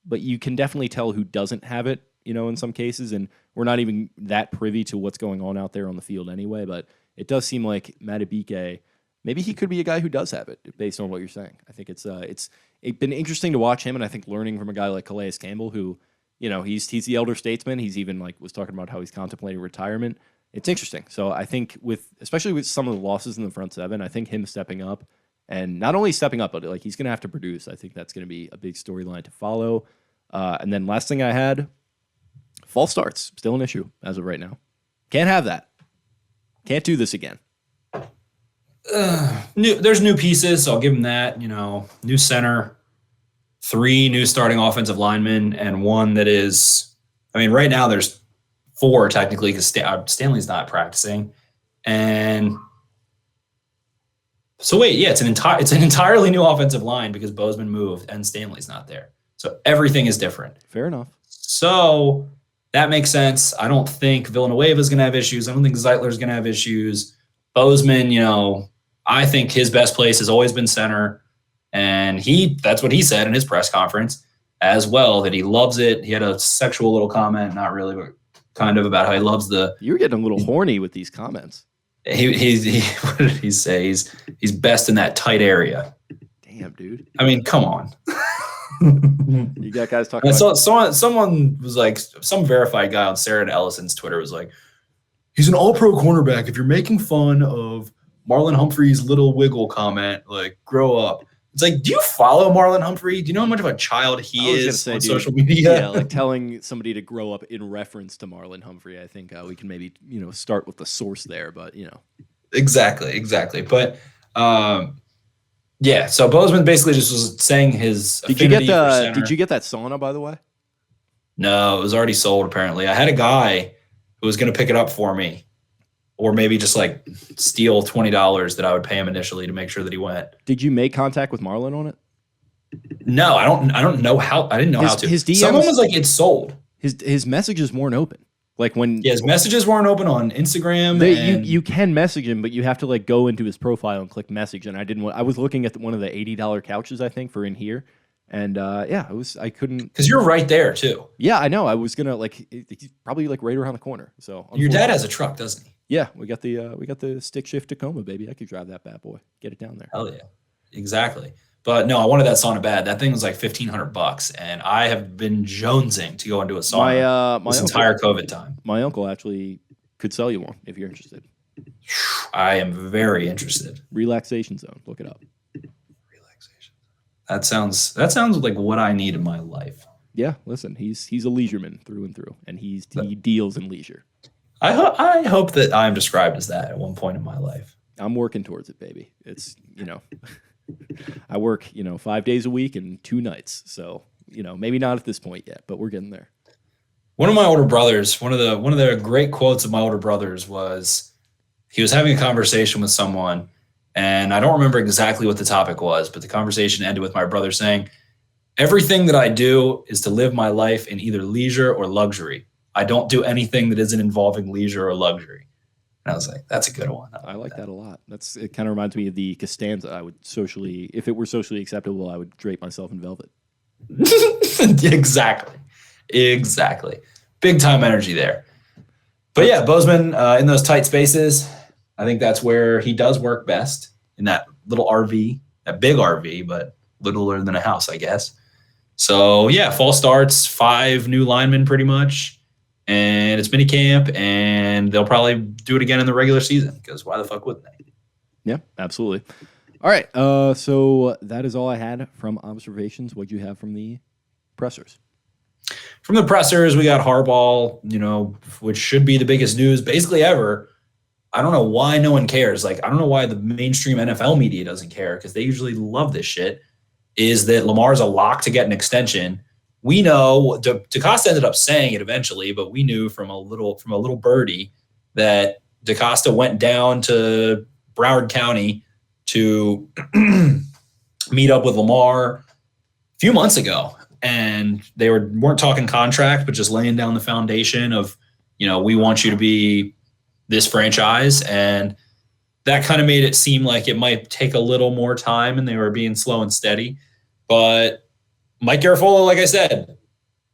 but you can definitely tell who doesn't have it, you know, in some cases. And we're not even that privy to what's going on out there on the field anyway, but it does seem like Madubuike, maybe he could be a guy who does have it based on what you're saying. I think it's been interesting to watch him, and I think learning from a guy like Calais Campbell, who, you know, he's the elder statesman. He's even like was talking about how he's contemplating retirement. It's interesting. So I think especially with some of the losses in the front seven, I think him stepping up and not only stepping up, but like he's going to have to produce. I think that's going to be a big storyline to follow. And then last thing I had, false starts, still an issue as of right now. Can't have that. Can't do this again. There's new pieces, so I'll give him that. You know, new center, 3 new starting offensive linemen, and 1 that is. I mean, right now there's 4 technically because Stanley's not practicing, and so wait, yeah, it's an entirely new offensive line because Bozeman moved and Stanley's not there, so everything is different. Fair enough. So that makes sense. I don't think Villanueva is going to have issues. I don't think Zeitler is going to have issues. Bozeman, you know, I think his best place has always been center. And that's what he said in his press conference as well, that he loves it. He had a sexual little comment, not really, but kind of about how he loves You're getting a little horny with these comments. He what did he say? He's best in that tight area. Damn, dude. I mean, come on. You got guys talking about someone was like, some verified guy on Sarah Ellison's Twitter was like, he's an all-pro cornerback. If you're making fun of Marlon Humphrey's little wiggle comment, like, grow up. It's like, do you follow Marlon Humphrey? Do you know how much of a child he is on social media? Yeah, like telling somebody to grow up in reference to Marlon Humphrey. I think we can maybe, you know, start with the source there, but, you know. Exactly. But, yeah, so Bozeman basically just was saying his Did you get that sauna, by the way? No, it was already sold, apparently. I had a guy who was going to pick it up for me, or maybe just like steal $20 that I would pay him initially to make sure that he went. Did you make contact with Marlon on it? No, I don't know how. I didn't know how to. His DMs, someone was like, it's sold. His messages weren't open. Like when his messages weren't open on Instagram. You can message him, but you have to like go into his profile and click message. And I was looking at one of the $80 couches, I think, for in here. And I couldn't, because you're right there too. Yeah, I know. I was gonna he's probably like right around the corner. So your dad has a truck, doesn't he? Yeah, we got the stick shift Tacoma, baby. I could drive that bad boy, get it down there. Hell yeah, exactly. But no, I wanted that sauna bad. That thing was like $1,500, and I have been jonesing to go into a sauna this entire COVID time. My uncle actually could sell you one if you're interested. I am very interested. Relaxation zone, look it up. That sounds like what I need in my life. Yeah, listen, he's a leisureman through and through, and he deals in leisure. I hope that I'm described as that at one point in my life. I'm working towards it, baby. It's, you know, I work, 5 days a week and 2 nights. So, maybe not at this point yet, but we're getting there. One of my older brothers, one of the great quotes of my older brothers was, he was having a conversation with someone, and I don't remember exactly what the topic was, but the conversation ended with my brother saying, everything that I do is to live my life in either leisure or luxury. I don't do anything that isn't involving leisure or luxury. And I was like, that's a good one. I like that a lot. It kind of reminds me of the Costanza. If it were socially acceptable, I would drape myself in velvet. Exactly. Big time energy there. But yeah, Bozeman in those tight spaces, I think that's where he does work best, in that little RV, that big RV, but littler than a house, I guess. So yeah, fall starts, 5 new linemen pretty much. And it's minicamp, and they'll probably do it again in the regular season, because why the fuck wouldn't they? Yeah, absolutely. All right, so that is all I had from observations. What do you have from the pressers? From the pressers, we got Harbaugh, which should be the biggest news basically ever. I don't know why no one cares. Like, I don't know why the mainstream NFL media doesn't care, because they usually love this shit, is that Lamar's a lock to get an extension. We know DeCosta ended up saying it eventually, but we knew from a little birdie that DaCosta went down to Broward County to meet up with Lamar a few months ago. And they weren't talking contract, but just laying down the foundation of, we want you to be this franchise. And that kind of made it seem like it might take a little more time, and they were being slow and steady. But Mike Garafolo, like I said,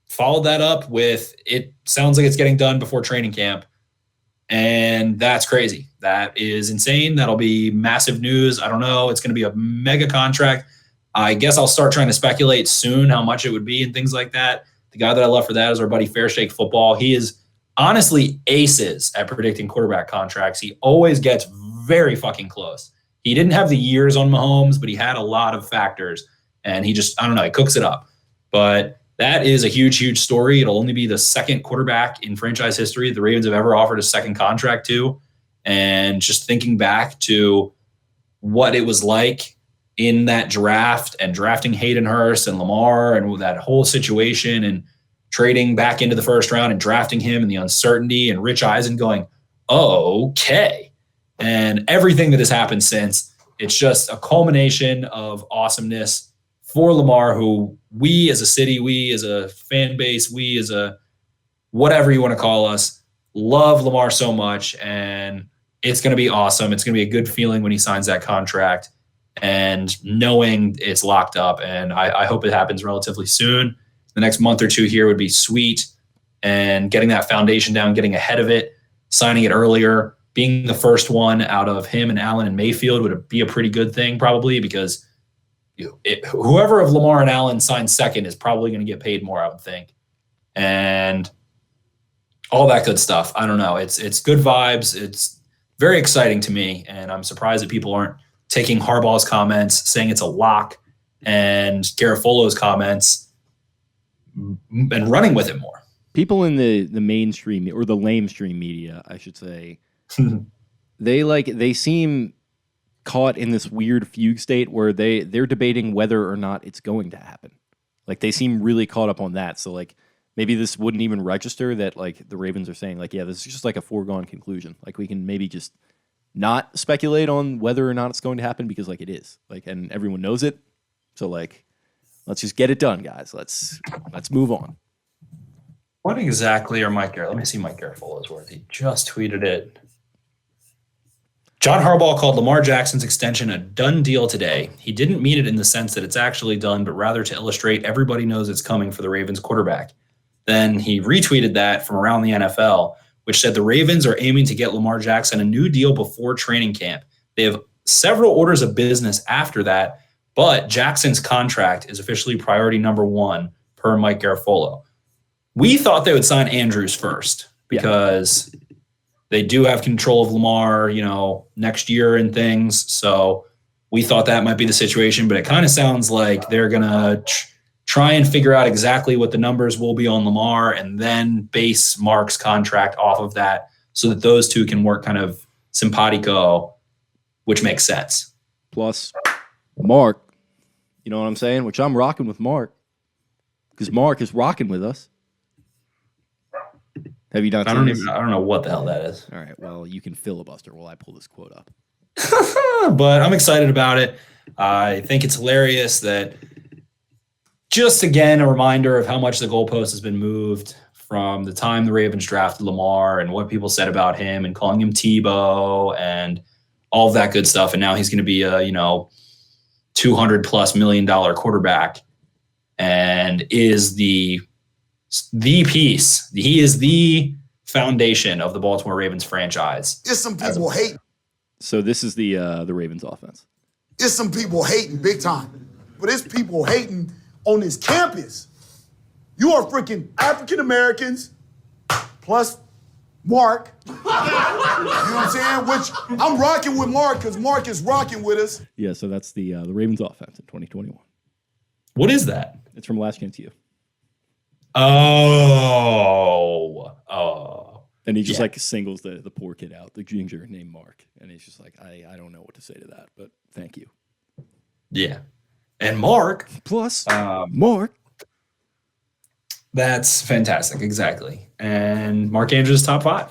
followed that up with, it sounds like it's getting done before training camp. And that's crazy. That is insane. That'll be massive news. I don't know. It's going to be a mega contract. I guess I'll start trying to speculate soon how much it would be and things like that. The guy that I love for that is our buddy Fairshake Football. He is honestly aces at predicting quarterback contracts. He always gets very fucking close. He didn't have the years on Mahomes, but he had a lot of factors. And he just, I don't know, he cooks it up. But that is a huge, huge story. It'll only be the second quarterback in franchise history the Ravens have ever offered a second contract to. And just thinking back to what it was like in that draft and drafting Hayden Hurst and Lamar and that whole situation and trading back into the first round and drafting him and the uncertainty and Rich Eisen going, okay. And everything that has happened since, it's just a culmination of awesomeness for Lamar, who we as a city, we as a fan base, we as a whatever you want to call us, love Lamar so much. And it's going to be awesome. It's going to be a good feeling when he signs that contract and knowing it's locked up. And I hope it happens relatively soon. The next month or two here would be sweet. And getting that foundation down, getting ahead of it, signing it earlier, being the first one out of him and Allen and Mayfield would be a pretty good thing probably, because whoever of Lamar and Allen signs second is probably going to get paid more, I would think. And all that good stuff. I don't know. It's good vibes. It's very exciting to me. And I'm surprised that people aren't taking Harbaugh's comments, saying it's a lock, and Garafolo's comments and running with it more. People in the mainstream or the lamestream media, I should say, they seem caught in this weird fugue state where they're debating whether or not it's going to happen. Like they seem really caught up on that. So like maybe this wouldn't even register that like the Ravens are saying like, yeah, this is just like a foregone conclusion. Like we can maybe just not speculate on whether or not it's going to happen because like it is. Like and everyone knows it. So like let's just get it done, guys. Let's move on. What exactly are Mike Garrett? Let me see Mike Garafolo's worth. He just tweeted it. John Harbaugh called Lamar Jackson's extension a done deal today. He didn't mean it in the sense that it's actually done, but rather to illustrate everybody knows it's coming for the Ravens quarterback. Then he retweeted that from around the NFL, which said the Ravens are aiming to get Lamar Jackson a new deal before training camp. They have several orders of business after that, but Jackson's contract is officially priority number one per Mike Garafolo. We thought they would sign Andrews first because they do have control of Lamar, next year and things. So we thought that might be the situation, but it kind of sounds like they're going to try and figure out exactly what the numbers will be on Lamar and then base Mark's contract off of that so that those two can work kind of simpatico, which makes sense. Plus, Mark, you know what I'm saying? Which I'm rocking with Mark because Mark is rocking with us. Have you done? I don't know what the hell that is. All right. Well, you can filibuster while I pull this quote up. But I'm excited about it. I think it's hilarious that just again a reminder of how much the goalpost has been moved from the time the Ravens drafted Lamar and what people said about him and calling him Tebow and all of that good stuff. And now he's going to be a $200+ million quarterback and is the piece. He is the foundation of the Baltimore Ravens franchise. There's some people hating. So this is the Ravens offense. There's some people hating big time. But there's people hating on this campus. You are freaking African Americans plus Mark. You know what I'm saying? Which I'm rocking with Mark because Mark is rocking with us. Yeah, so that's the Ravens offense in 2021. What is that? It's from Last Chance U. Oh. And he just singles the poor kid out, the ginger named Mark. And he's just like, I don't know what to say to that, but thank you. Yeah. And Mark. Plus, Mark. That's fantastic. Exactly. And Mark Andrews is top 5.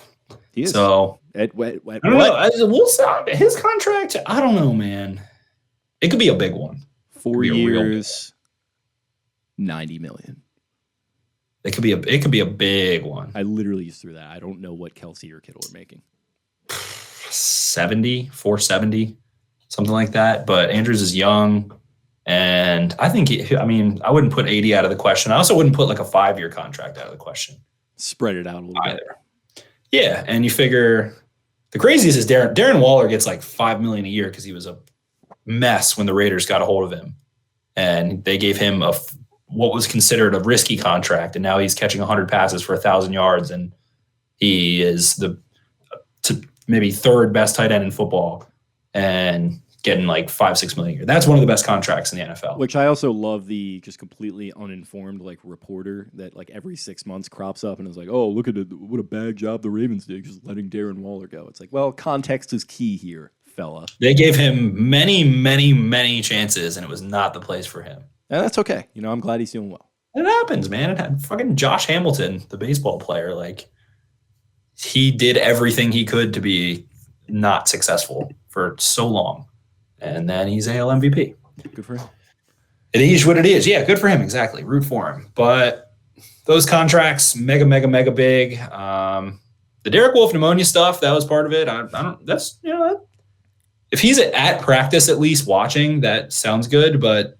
He is. So I don't know. We'll see. His contract, I don't know, man. It could be a big one. 4 years, $90 million. It could be a big one. I literally just threw that. I don't know what Kelsey or Kittle are making. 470, something like that. But Andrews is young, and I think I wouldn't put 80 out of the question. I also wouldn't put like a 5-year contract out of the question. Spread it out a little bit. Yeah, and you figure the craziest is Darren Waller gets like $5 million a year because he was a mess when the Raiders got a hold of him, and they gave him what was considered a risky contract, and now he's catching 100 passes for 1,000 yards, and he is the maybe third best tight end in football, and getting like $5-6 million a year. That's one of the best contracts in the NFL. Which I also love the just completely uninformed like reporter that like every 6 months crops up and is like, oh, look at it, what a bad job the Ravens did just letting Darren Waller go. It's like, well, context is key here, fella. They gave him many, many, many chances, and it was not the place for him. And that's okay. I'm glad he's doing well. It happens, man. It had fucking Josh Hamilton, the baseball player, like he did everything he could to be not successful for so long. And then he's AL MVP. Good for him. It is what it is. Yeah, good for him. Exactly. Root for him. But those contracts, mega, mega, mega big. The Derek Wolfe pneumonia stuff, that was part of it. I don't, that's, if he's at practice at least watching, that sounds good. But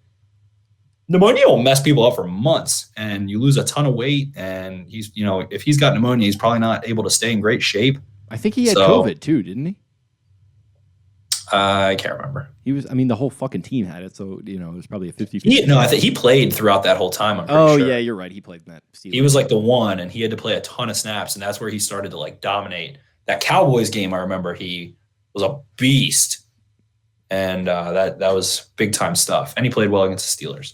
pneumonia will mess people up for months, and you lose a ton of weight. And he's, if he's got pneumonia, he's probably not able to stay in great shape. I think he had COVID too, didn't he? I can't remember. He was. The whole fucking team had it, so it was probably a 50-50. No, I think he played throughout that whole time. I'm pretty sure. Yeah, you're right. He played in that. He was like the one, and he had to play a ton of snaps, and that's where he started to like dominate. That Cowboys game, I remember he was a beast, and that was big time stuff. And he played well against the Steelers.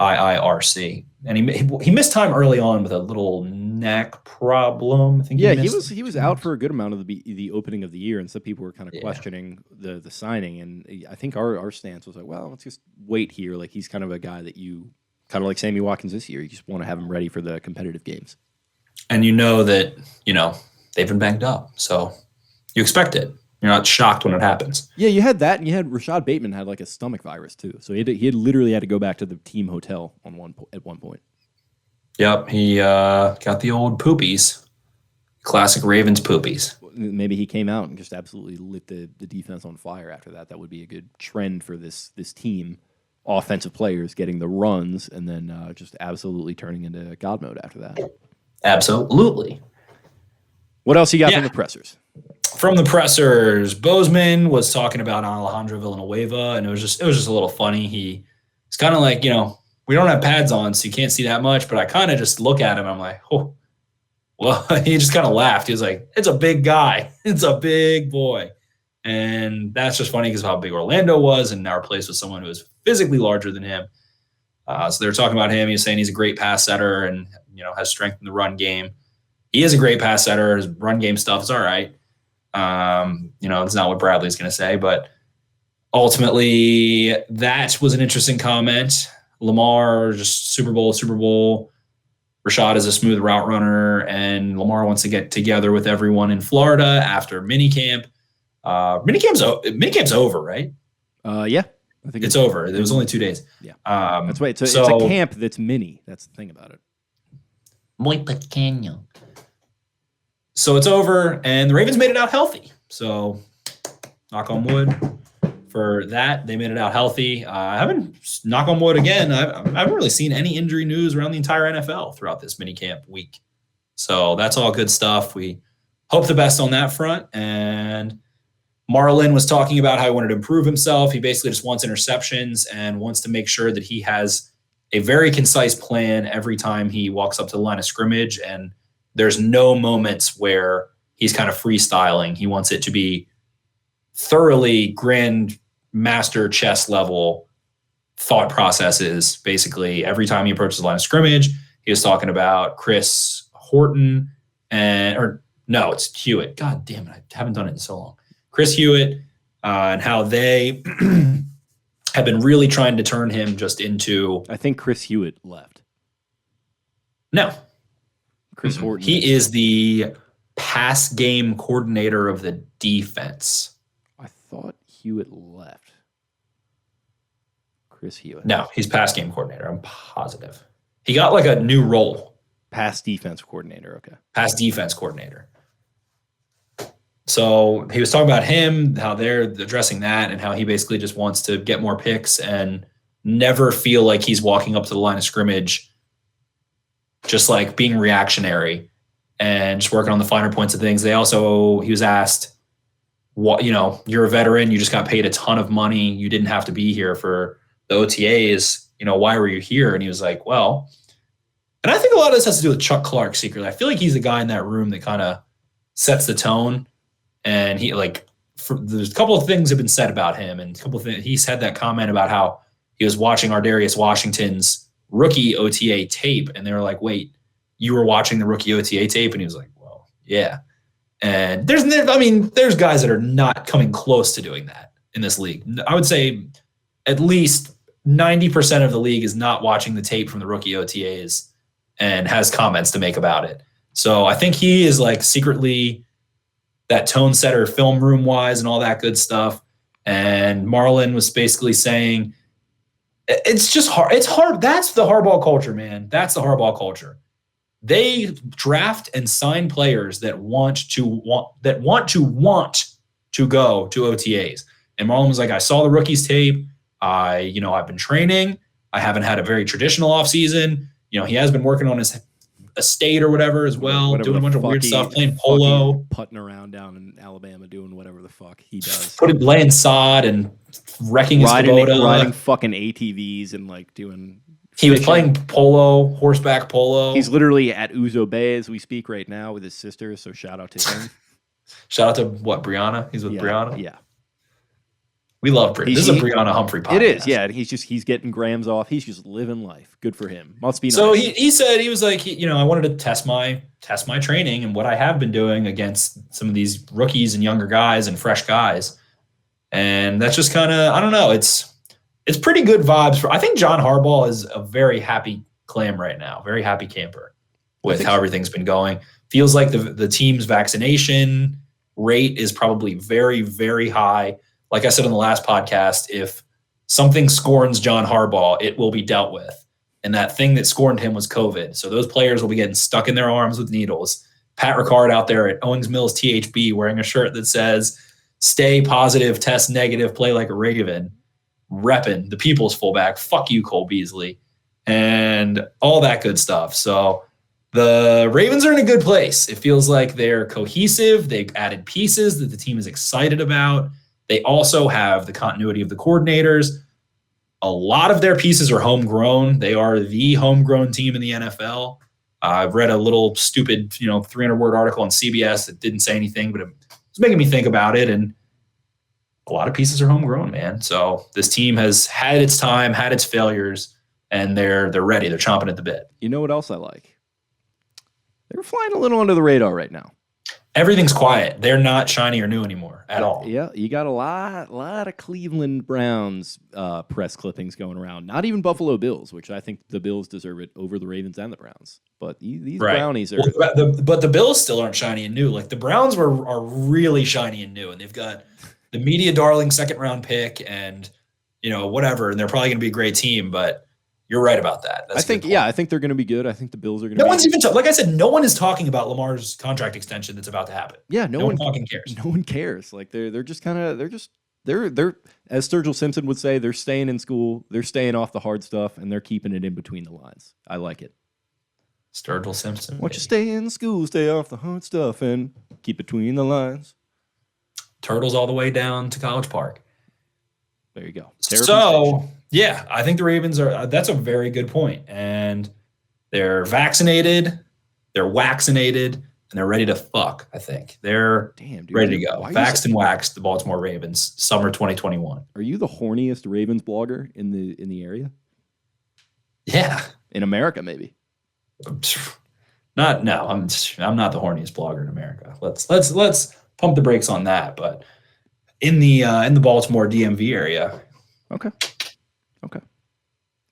IIRC, and he missed time early on with a little neck problem. I think. Yeah, he was out for a good amount of the opening of the year, and some people were kind of questioning the signing. And I think our stance was like, well, let's just wait here. Like he's kind of a guy that you kind of like Sammy Watkins this year. You just want to have him ready for the competitive games. And that they've been banged up, so you expect it. You're not shocked when it happens. Yeah, you had that, and you had Rashad Bateman had like a stomach virus too, so he had literally had to go back to the team hotel at one point. Yep, he got the old poopies, classic Ravens poopies. Maybe he came out and just absolutely lit the defense on fire after that. That would be a good trend for this team. Offensive players getting the runs and then just absolutely turning into God mode after that. Absolutely. What else you got from the pressers? From the pressers, Bozeman was talking about Alejandro Villanueva, and it was just a little funny. He's kind of like, we don't have pads on, so you can't see that much, but I kind of just look at him, and I'm like, oh, well, he just kind of laughed. He was like, it's a big guy. It's a big boy. And that's just funny because of how big Orlando was, and now replaced with someone who is physically larger than him. So they were talking about him. He was saying he's a great pass setter and, has strength in the run game. He is a great pass setter. His run game stuff is all right. It's not what Bradley's going to say, but ultimately that was an interesting comment. Lamar, just Super Bowl. Rashad is a smooth route runner, and Lamar wants to get together with everyone in Florida after minicamp. Minicamp's over, right? Yeah. I think it's over. It was only 2 days. Yeah. That's right. It's a camp that's mini. That's the thing about it. Muy pequeño. So it's over, and the Ravens made it out healthy. So, knock on wood for that. They made it out healthy. I haven't, knock on wood again, I haven't really seen any injury news around the entire NFL throughout this minicamp week. So that's all good stuff. We hope the best on that front. And Marlon was talking about how he wanted to improve himself. He basically just wants interceptions and wants to make sure that he has a very concise plan every time he walks up to the line of scrimmage, and there's no moments where he's kind of freestyling. He wants it to be thoroughly grand master chess level thought processes. Basically, every time he approaches the line of scrimmage, he was talking about Chris Horton it's Hewitt. God damn it. I haven't done it in so long. Chris Hewitt and how they have been really trying to turn him just into... I think Chris Hewitt left. No. Chris Horton. He is the pass game coordinator of the defense. I thought Hewitt left. Chris Hewitt. No, he's pass game coordinator. I'm positive. He got like a new role. Pass defense coordinator. Okay. Pass defense coordinator. So he was talking about him, how they're addressing that, and how he basically just wants to get more picks and never feel like he's walking up to the line of scrimmage, just like being reactionary and just working on the finer points of things. He was asked, what, you're a veteran, you just got paid a ton of money, you didn't have to be here for the OTAs, why were you here? And he was like, well, and I think a lot of this has to do with Chuck Clark secretly. I feel like he's the guy in that room that kind of sets the tone. And he there's a couple of things have been said about him, and a couple of things. He's had that comment about how he was watching Ardarius Washington's rookie OTA tape, and they were like, "Wait, you were watching the rookie OTA tape?" And he was like, "Well, yeah." And there's guys that are not coming close to doing that in this league. I would say at least 90% of the league is not watching the tape from the rookie OTAs and has comments to make about it. So I think he is like secretly that tone setter film room wise and all that good stuff. And Marlon was basically saying, it's just hard. It's hard. That's the hardball culture, man. That's the hardball culture. They draft and sign players that want to go to OTAs. And Marlon was like, I saw the rookies tape. I've been training. I haven't had a very traditional offseason. He has been working on his estate or whatever as well, doing a bunch of weird stuff, playing polo, putting around down in Alabama, doing whatever the fuck he does. Laying sod and wrecking his Kubota. Riding fucking ATVs and doing. He was playing polo, horseback polo. He's literally at Uzo Bay as we speak right now with his sister. So shout out to him. Shout out to Brianna? He's with Brianna? Yeah. We love Brianna. This is a Brianna Humphrey podcast. It is, yeah. He's getting grams off. He's just living life. Good for him. Must be nice. So he said, he was like, I wanted to test my training and what I have been doing against some of these rookies and younger guys and fresh guys. And that's just kind of, I don't know. It's pretty good vibes. I think John Harbaugh is a very happy clam right now. Very happy camper with how everything's been going. Feels like the team's vaccination rate is probably very, very high. Like I said on the last podcast, if something scorns John Harbaugh, it will be dealt with. And that thing that scorned him was COVID. So those players will be getting stuck in their arms with needles. Pat Ricard out there at Owings Mills THB wearing a shirt that says, stay positive, test negative, play like a Raven, repping the people's fullback. Fuck you, Cole Beasley. And all that good stuff. So the Ravens are in a good place. It feels like they're cohesive. They've added pieces that the team is excited about. They also have the continuity of the coordinators. A lot of their pieces are homegrown. They are the homegrown team in the NFL. I've read a little stupid, 300-word article on CBS that didn't say anything, but it was making me think about it. And a lot of pieces are homegrown, man. So this team has had its time, had its failures, and they're ready. They're chomping at the bit. You know what else I like? They're flying a little under the radar right now. Everything's quiet. They're not shiny or new anymore at all. Yeah, you got a lot of Cleveland Browns press clippings going around. Not even Buffalo Bills, which I think the Bills deserve it over the Ravens and the Browns. But these Brownies are. Well, but the Bills still aren't shiny and new. Like the Browns are really shiny and new, and they've got the media darling second-round pick, and whatever, and they're probably going to be a great team. But you're right about that. I think they're going to be good. I think the Bills are going to. No one's even like I said. No one is talking about Lamar's contract extension that's about to happen. Yeah, no one fucking cares. No one cares. Like they're just kind of they're as Sturgill Simpson would say, they're staying in school. They're staying off the hard stuff, and they're keeping it in between the lines. I like it. Sturgill Simpson. Why don't you stay in school, stay off the hard stuff, and keep between the lines. Turtles all the way down to College Park. There you go. So, yeah, I think the Ravens are, that's a very good point. And they're vaccinated, they're waxinated, and they're ready to fuck, I think. They're ready to go. Vaxxed and waxed, the Baltimore Ravens, summer 2021. Are you the horniest Ravens blogger in the area? Yeah. In America, maybe. I'm not the horniest blogger in America. Let's pump the brakes on that, but in the Baltimore DMV area. Okay.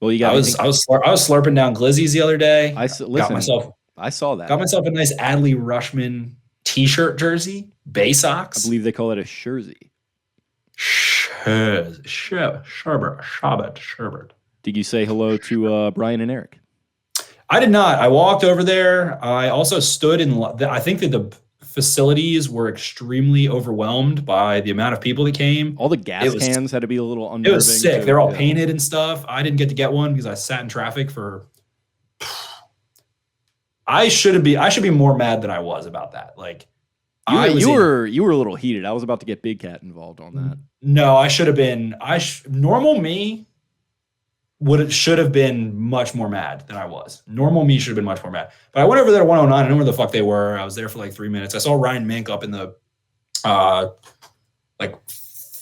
Well, you got. I was slurping down glizzies the other day. I saw that. Got myself a nice Adley Rushman t-shirt jersey, Bay socks. I believe they call it a jersey. Sherbet. Did you say hello to Brian and Eric? I did not. I walked over there. I also stood in. I think that the facilities were extremely overwhelmed by the amount of people that came. All the gas cans had to be a little unnerving. It was sick. They're all painted and stuff. I didn't get to get one because I sat in traffic for. I should be more mad than I was about that. Like, you were a little heated. I was about to get Big Cat involved on that. No, I should have been. Normal me should have been much more mad than I was. Normal me should have been much more mad. But I went over there to 109. I know where the fuck they were. I was there for like 3 minutes. I saw Ryan Mink up in the like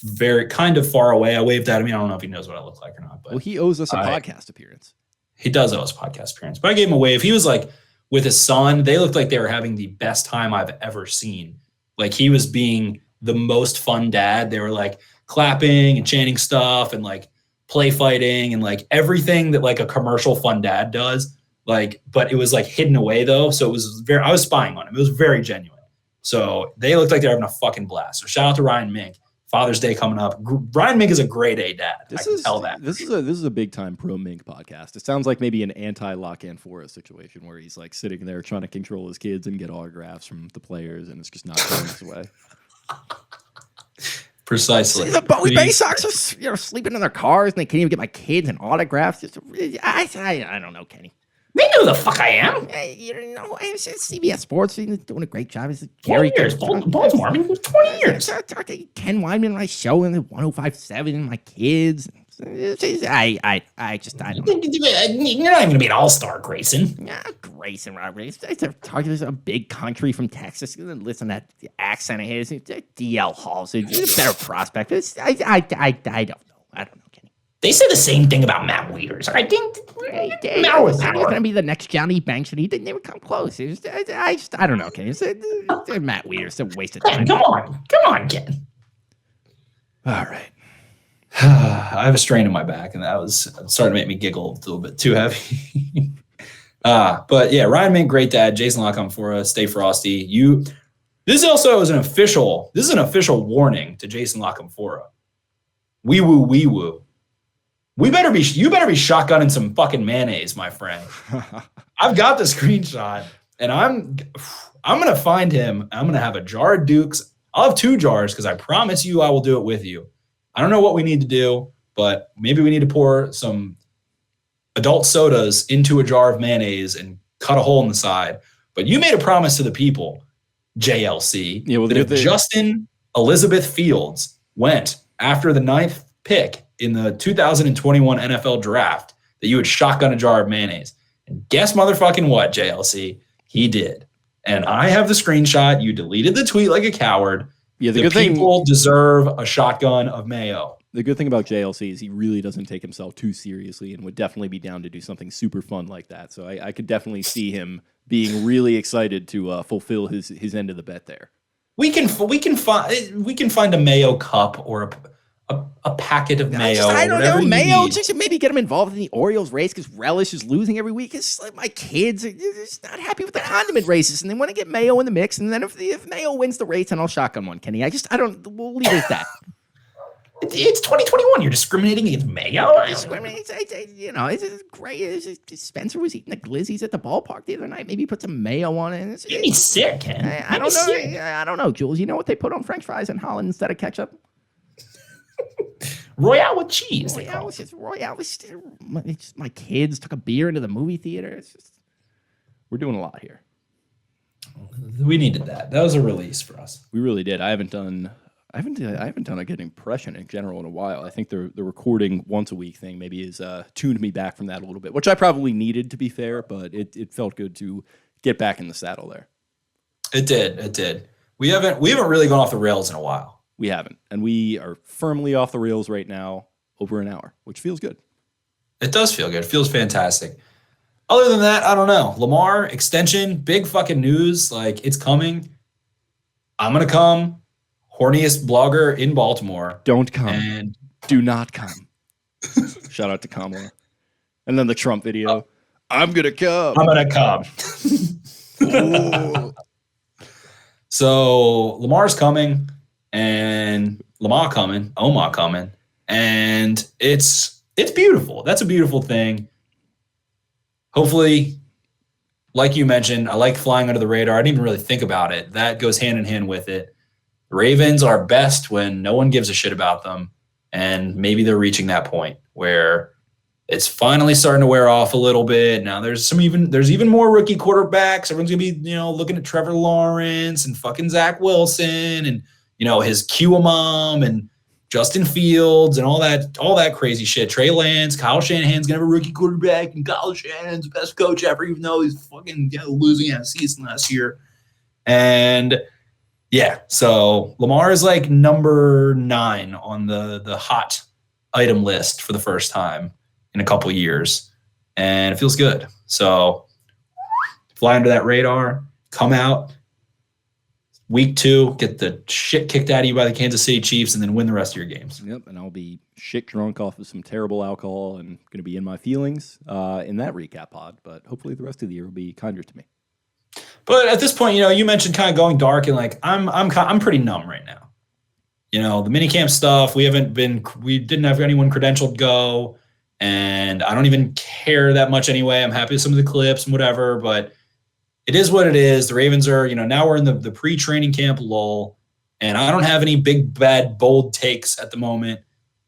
very kind of far away. I waved at him. I don't know if he knows what I look like or not. But well, he owes us a podcast appearance. He does owe us a podcast appearance. But I gave him a wave. He was like with his son. They looked like they were having the best time I've ever seen. Like he was being the most fun dad. They were like clapping and chanting stuff and like play fighting and like everything that like a commercial fun dad does, like, but it was like hidden away though. So it was I was spying on him. It was very genuine. So they looked like they're having a fucking blast. So shout out to Ryan Mink. Father's Day coming up. Ryan Mink is a grade A dad. I can tell that. This is a big time pro Mink podcast. It sounds like maybe an anti Lock-In Forest situation where he's like sitting there trying to control his kids and get autographs from the players, and it's just not going his way. Precisely. The Bowie Bay Sox are sleeping in their cars and they can't even get my kids an autograph. I don't know, Kenny. They know who the fuck I am. You know, it's CBS Sports doing a great job. It's 20 years. Baltimore. I mean, 20 years. Ken Wyman, my show, and 105.7, and my kids. I don't know. You're not even going to be an all-star, Grayson. Yeah, Grayson Rodriguez. Talking to a big country from Texas. Listen to that accent of his. DL Hall's a better prospect. I don't know. I don't know, Kenny. They say the same thing about Matt Wieters. I think Matt was going to be the next Johnny Banks, and he didn't even come close. I don't know, Kenny. Matt Wieters, a waste of time. Come on, Ken. All right. I have a strain in my back, and that was starting to make me giggle a little bit too heavy. But yeah, Ryan Mink, great dad. Jason Lock-On for us. Stay frosty. This also is an official warning to Jason Lock-On-Fora. Wee woo. You better be shotgunning some fucking mayonnaise, my friend. I've got the screenshot, and I'm gonna find him. I'm gonna have a jar of Dukes. I'll have 2 jars because I promise you I will do it with you. I don't know what we need to do, but maybe we need to pour some adult sodas into a jar of mayonnaise and cut a hole in the side. But you made a promise to the people, JLC, that if Justin Elizabeth Fields went after the 9th pick in the 2021 NFL draft, that you would shotgun a jar of mayonnaise. And guess motherfucking what, JLC? He did. And I have the screenshot. You deleted the tweet like a coward. Yeah, the people deserve a shotgun of mayo. The good thing about JLC is he really doesn't take himself too seriously and would definitely be down to do something super fun like that. So I could definitely see him being really excited to fulfill his end of the bet there. We can find a mayo cup or a packet of mayo. I don't know, mayo. Just maybe get him involved in the Orioles race because Relish is losing every week. It's like my kids are just not happy with the condiment races, and they want to get mayo in the mix. And then if mayo wins the race, then I'll shotgun one, Kenny. We'll leave it at that. It's 2021. You're discriminating against mayo. It's great. Spencer was eating the glizzies at the ballpark the other night. Maybe put some mayo on it. He's sick, Ken. I don't know. I don't know, Jules. You know what they put on French fries in Holland instead of ketchup? Royale with cheese. Royale. My kids took a beer into the movie theater. We're doing a lot here. We needed that. That was a release for us. We really did. I haven't done a good impression in general in a while. I think the recording once a week thing maybe has tuned me back from that a little bit, which I probably needed, to be fair, but it felt good to get back in the saddle there. It did. We haven't really gone off the rails in a while. We haven't. And we are firmly off the rails right now, over an hour, which feels good. It does feel good. It feels fantastic. Other than that, I don't know. Lamar, extension, big fucking news. Like, it's coming. I'm going to come. Horniest blogger in Baltimore. Don't come. And do not come. Shout out to Kamala. And then the Trump video. I'm going to come. I'm going to come. So Lamar's coming, and Lamar coming, Omar coming, and it's beautiful. That's a beautiful thing. Hopefully, like you mentioned, I like flying under the radar. I didn't even really think about it. That goes hand in hand with it. The Ravens are best when no one gives a shit about them, and maybe they're reaching that point where it's finally starting to wear off a little bit. Now there's even more rookie quarterbacks. Everyone's gonna be, looking at Trevor Lawrence and fucking Zach Wilson and his QMom and Justin Fields and all that crazy shit. Trey Lance, Kyle Shanahan's gonna have a rookie quarterback, and Kyle Shanahan's the best coach ever, even though he's fucking losing out of season last year. And yeah, so Lamar is like number 9 on the hot item list for the first time in a couple years, and it feels good. So fly under that radar, come out week 2, get the shit kicked out of you by the Kansas City Chiefs, and then win the rest of your games. Yep, and I'll be shit drunk off of some terrible alcohol and going to be in my feelings in that recap pod, but hopefully the rest of the year will be kinder to me. But at this point, you mentioned kind of going dark, and like I'm pretty numb right now. The minicamp stuff, we didn't have anyone credentialed go. And I don't even care that much anyway. I'm happy with some of the clips and whatever, but it is what it is. The Ravens are, now we're in the pre-training camp lull, and I don't have any big, bad, bold takes at the moment,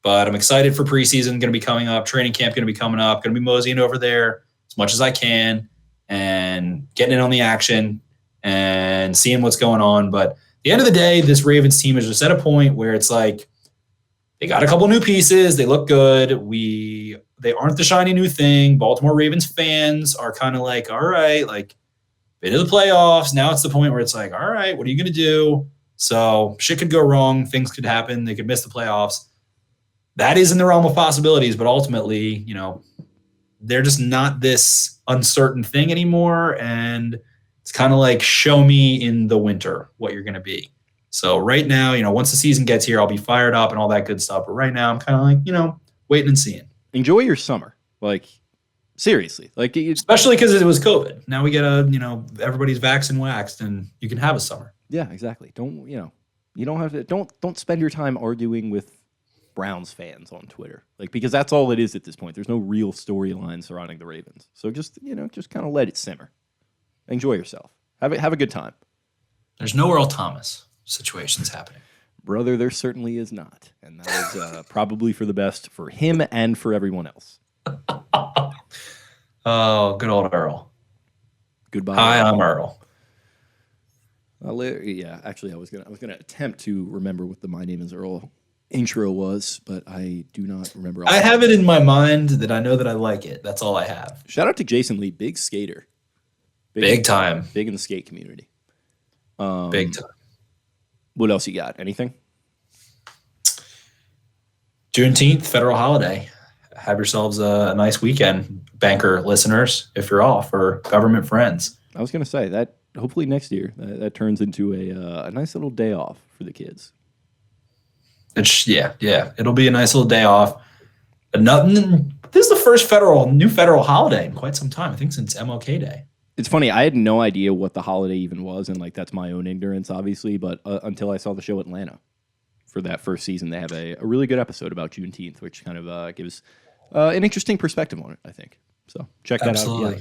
but I'm excited for preseason going to be coming up, training camp going to be coming up, going to be moseying over there as much as I can and getting in on the action and seeing what's going on. But at the end of the day, this Ravens team is just at a point where it's like, they got a couple new pieces. They look good. They aren't the shiny new thing. Baltimore Ravens fans are kind of like, all right, like been to the playoffs. Now it's the point where it's like, all right, what are you going to do? So shit could go wrong. Things could happen. They could miss the playoffs. That is in the realm of possibilities, but ultimately, they're just not this uncertain thing anymore. And it's kind of like, show me in the winter what you're going to be. So right now, once the season gets here, I'll be fired up and all that good stuff. But right now, I'm kind of like, waiting and seeing. Enjoy your summer. Like, seriously. Like, especially because it was COVID. Now we get everybody's vaxxed and waxed, and you can have a summer. Yeah, exactly. Don't, you don't have to, don't spend your time arguing with Browns fans on Twitter. Like, because that's all it is at this point. There's no real storyline surrounding the Ravens. So just kind of let it simmer. Enjoy yourself. Have a good time. There's no Earl Thomas situations happening. Brother, there certainly is not. And that is probably for the best for him and for everyone else. Oh, good old Earl. Goodbye. Hi, I'm Earl. Yeah, actually, I was gonna attempt to remember what the My Name is Earl intro was, but I do not remember. I have it in my mind that I know that I like it. That's all I have. Shout out to Jason Lee, big skater. Big time. Big in the skate community. Big time. What else you got? Anything? Juneteenth, federal holiday. Have yourselves a nice weekend, banker listeners, if you're off, or government friends. I was going to say that hopefully next year that turns into a nice little day off for the kids. Yeah. It'll be a nice little day off. But this is the first new federal holiday in quite some time. I think since MLK Day. It's funny. I had no idea what the holiday even was, and like that's my own ignorance, obviously. But until I saw the show Atlanta for that first season, they have a really good episode about Juneteenth, which kind of gives an interesting perspective on it, I think. So check that out. Yeah.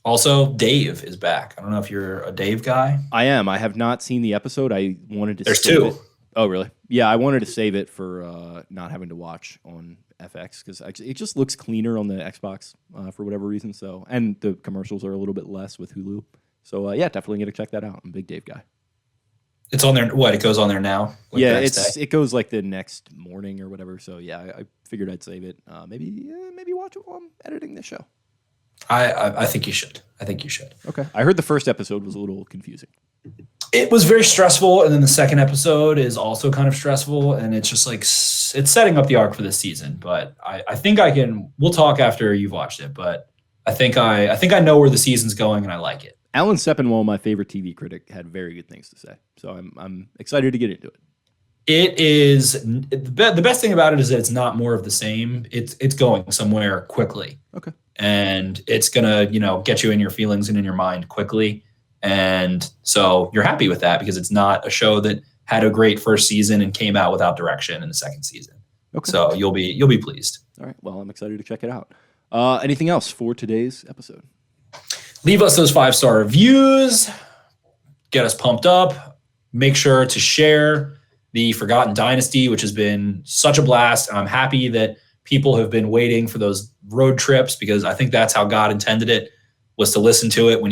Also, Dave is back. I don't know if you're a Dave guy. I am. I have not seen the episode. I wanted to. There's save 2. It. Oh, really? Yeah, I wanted to save it for not having to watch on FX because it just looks cleaner on the Xbox for whatever reason. So, and the commercials are a little bit less with Hulu. So, yeah, definitely going to check that out. I'm a big Dave guy. It's on there. What? It goes on there now? Like yeah, it goes like the next morning or whatever. So, yeah, I figured I'd save it. Maybe watch it while I'm editing this show. I think you should. Okay. I heard the first episode was a little confusing. It was very stressful, and then the second episode is also kind of stressful, and it's just like it's setting up the arc for this season. But I think I can. We'll talk after you've watched it, but I think I know where the season's going, and I like it. Alan Sepinwall, my favorite TV critic, had very good things to say, so I'm excited to get into it. It is the best thing about it is that it's not more of the same. It's going somewhere quickly. Okay. And it's gonna get you in your feelings and in your mind quickly. And so you're happy with that because it's not a show that had a great first season and came out without direction in the second season. Okay. So you'll be pleased. All right. Well, I'm excited to check it out. Anything else for today's episode? Leave us those 5-star reviews. Get us pumped up. Make sure to share the Forgotten Dynasty, which has been such a blast. I'm happy that people have been waiting for those road trips because I think that's how God intended it, was to listen to it when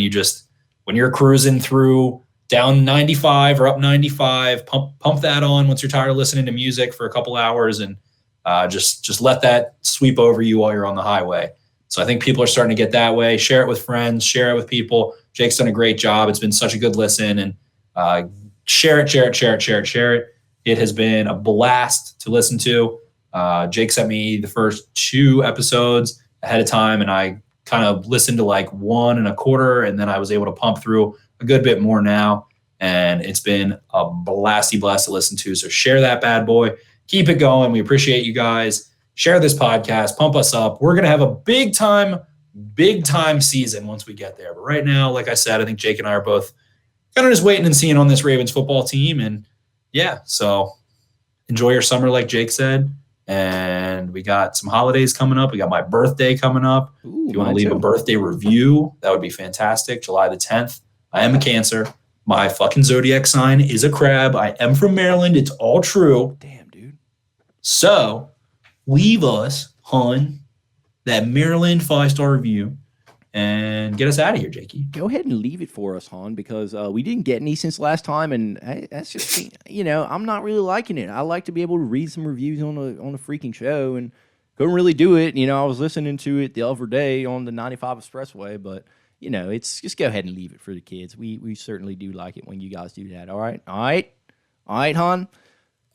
you're cruising through down 95 or up 95, pump that on once you're tired of listening to music for a couple hours and just let that sweep over you while you're on the highway. So I think people are starting to get that way. Share it with friends, share it with people. Jake's done a great job. It's been such a good listen, and share it. It has been a blast to listen to. Jake sent me the first 2 episodes ahead of time, and I kind of listened to like 1 1/4, and then I was able to pump through a good bit more now. And it's been a blasty blast to listen to. So share that bad boy. Keep it going. We appreciate you guys. Share this podcast. Pump us up. We're going to have a big time season once we get there. But right now, like I said, I think Jake and I are both kind of just waiting and seeing on this Ravens football team. And yeah, so enjoy your summer, like Jake said. And we got some holidays coming up. We got my birthday coming up. Ooh, if you want to leave a birthday review, that would be fantastic. July the 10th. I am a Cancer. My fucking zodiac sign is a crab. I am from Maryland. It's all true. Damn, dude. So leave us on that Maryland 5-star review and get us out of here, Jakey. Go ahead and leave it for us, Han, because we didn't get any since last time, and that's just, I'm not really liking it. I like to be able to read some reviews on a freaking show, and couldn't really do it. I was listening to it the other day on the 95 Expressway, but, it's just go ahead and leave it for the kids. We certainly do like it when you guys do that, all right? All right, Han?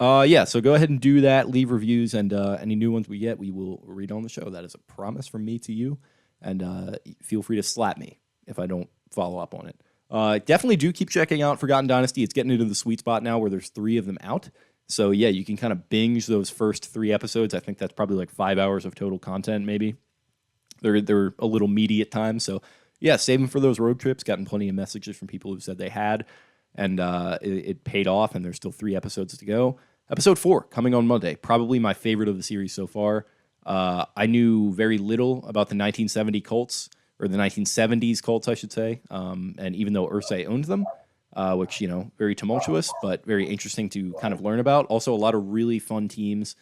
Yeah, so go ahead and do that. Leave reviews, and any new ones we get, we will read on the show. That is a promise from me to you. And feel free to slap me if I don't follow up on it. Definitely do keep checking out Forgotten Dynasty. It's getting into the sweet spot now where there's 3 of them out. So, yeah, you can kind of binge those first 3 episodes. I think that's probably like 5 hours of total content, maybe. They're a little meaty at times. So, yeah, save them for those road trips. Gotten plenty of messages from people who said they had. And it paid off, and there's still 3 episodes to go. Episode 4 coming on Monday. Probably my favorite of the series so far. I knew very little about the 1970 Colts, or the 1970s Colts, I should say. And even though Irsay owned them, which, very tumultuous, but very interesting to kind of learn about. Also, a lot of really fun teams.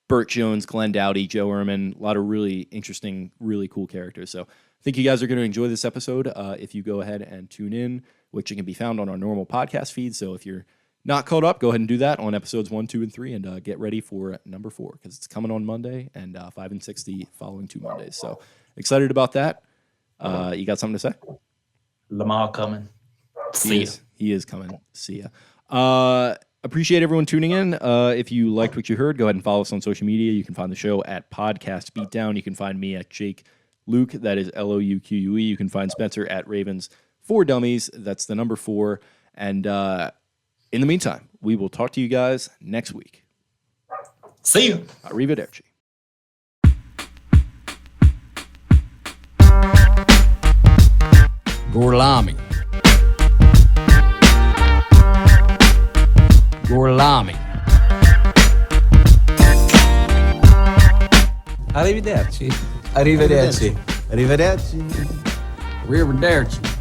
Burt Jones, Glenn Dowdy, Joe Ehrman, a lot of really interesting, really cool characters. So I think you guys are going to enjoy this episode if you go ahead and tune in, which can be found on our normal podcast feed. So if you're not caught up, go ahead and do that on episodes 1, 2, and 3, and get ready for number 4 because it's coming on Monday, and 5 and 6 the following 2 Mondays. So excited about that. You got something to say? Lamar coming. He is coming. See ya. Appreciate everyone tuning in. If you liked what you heard, go ahead and follow us on social media. You can find the show at Podcast Beatdown. You can find me at Jake Luke. That is LOUQUE. You can find Spencer at Ravens 4 Dummies. That's the number 4. And in the meantime, we will talk to you guys next week. See you. Arrivederci. Gorlami. Gorlami. Arrivederci. Arrivederci. Arrivederci. Arrivederci.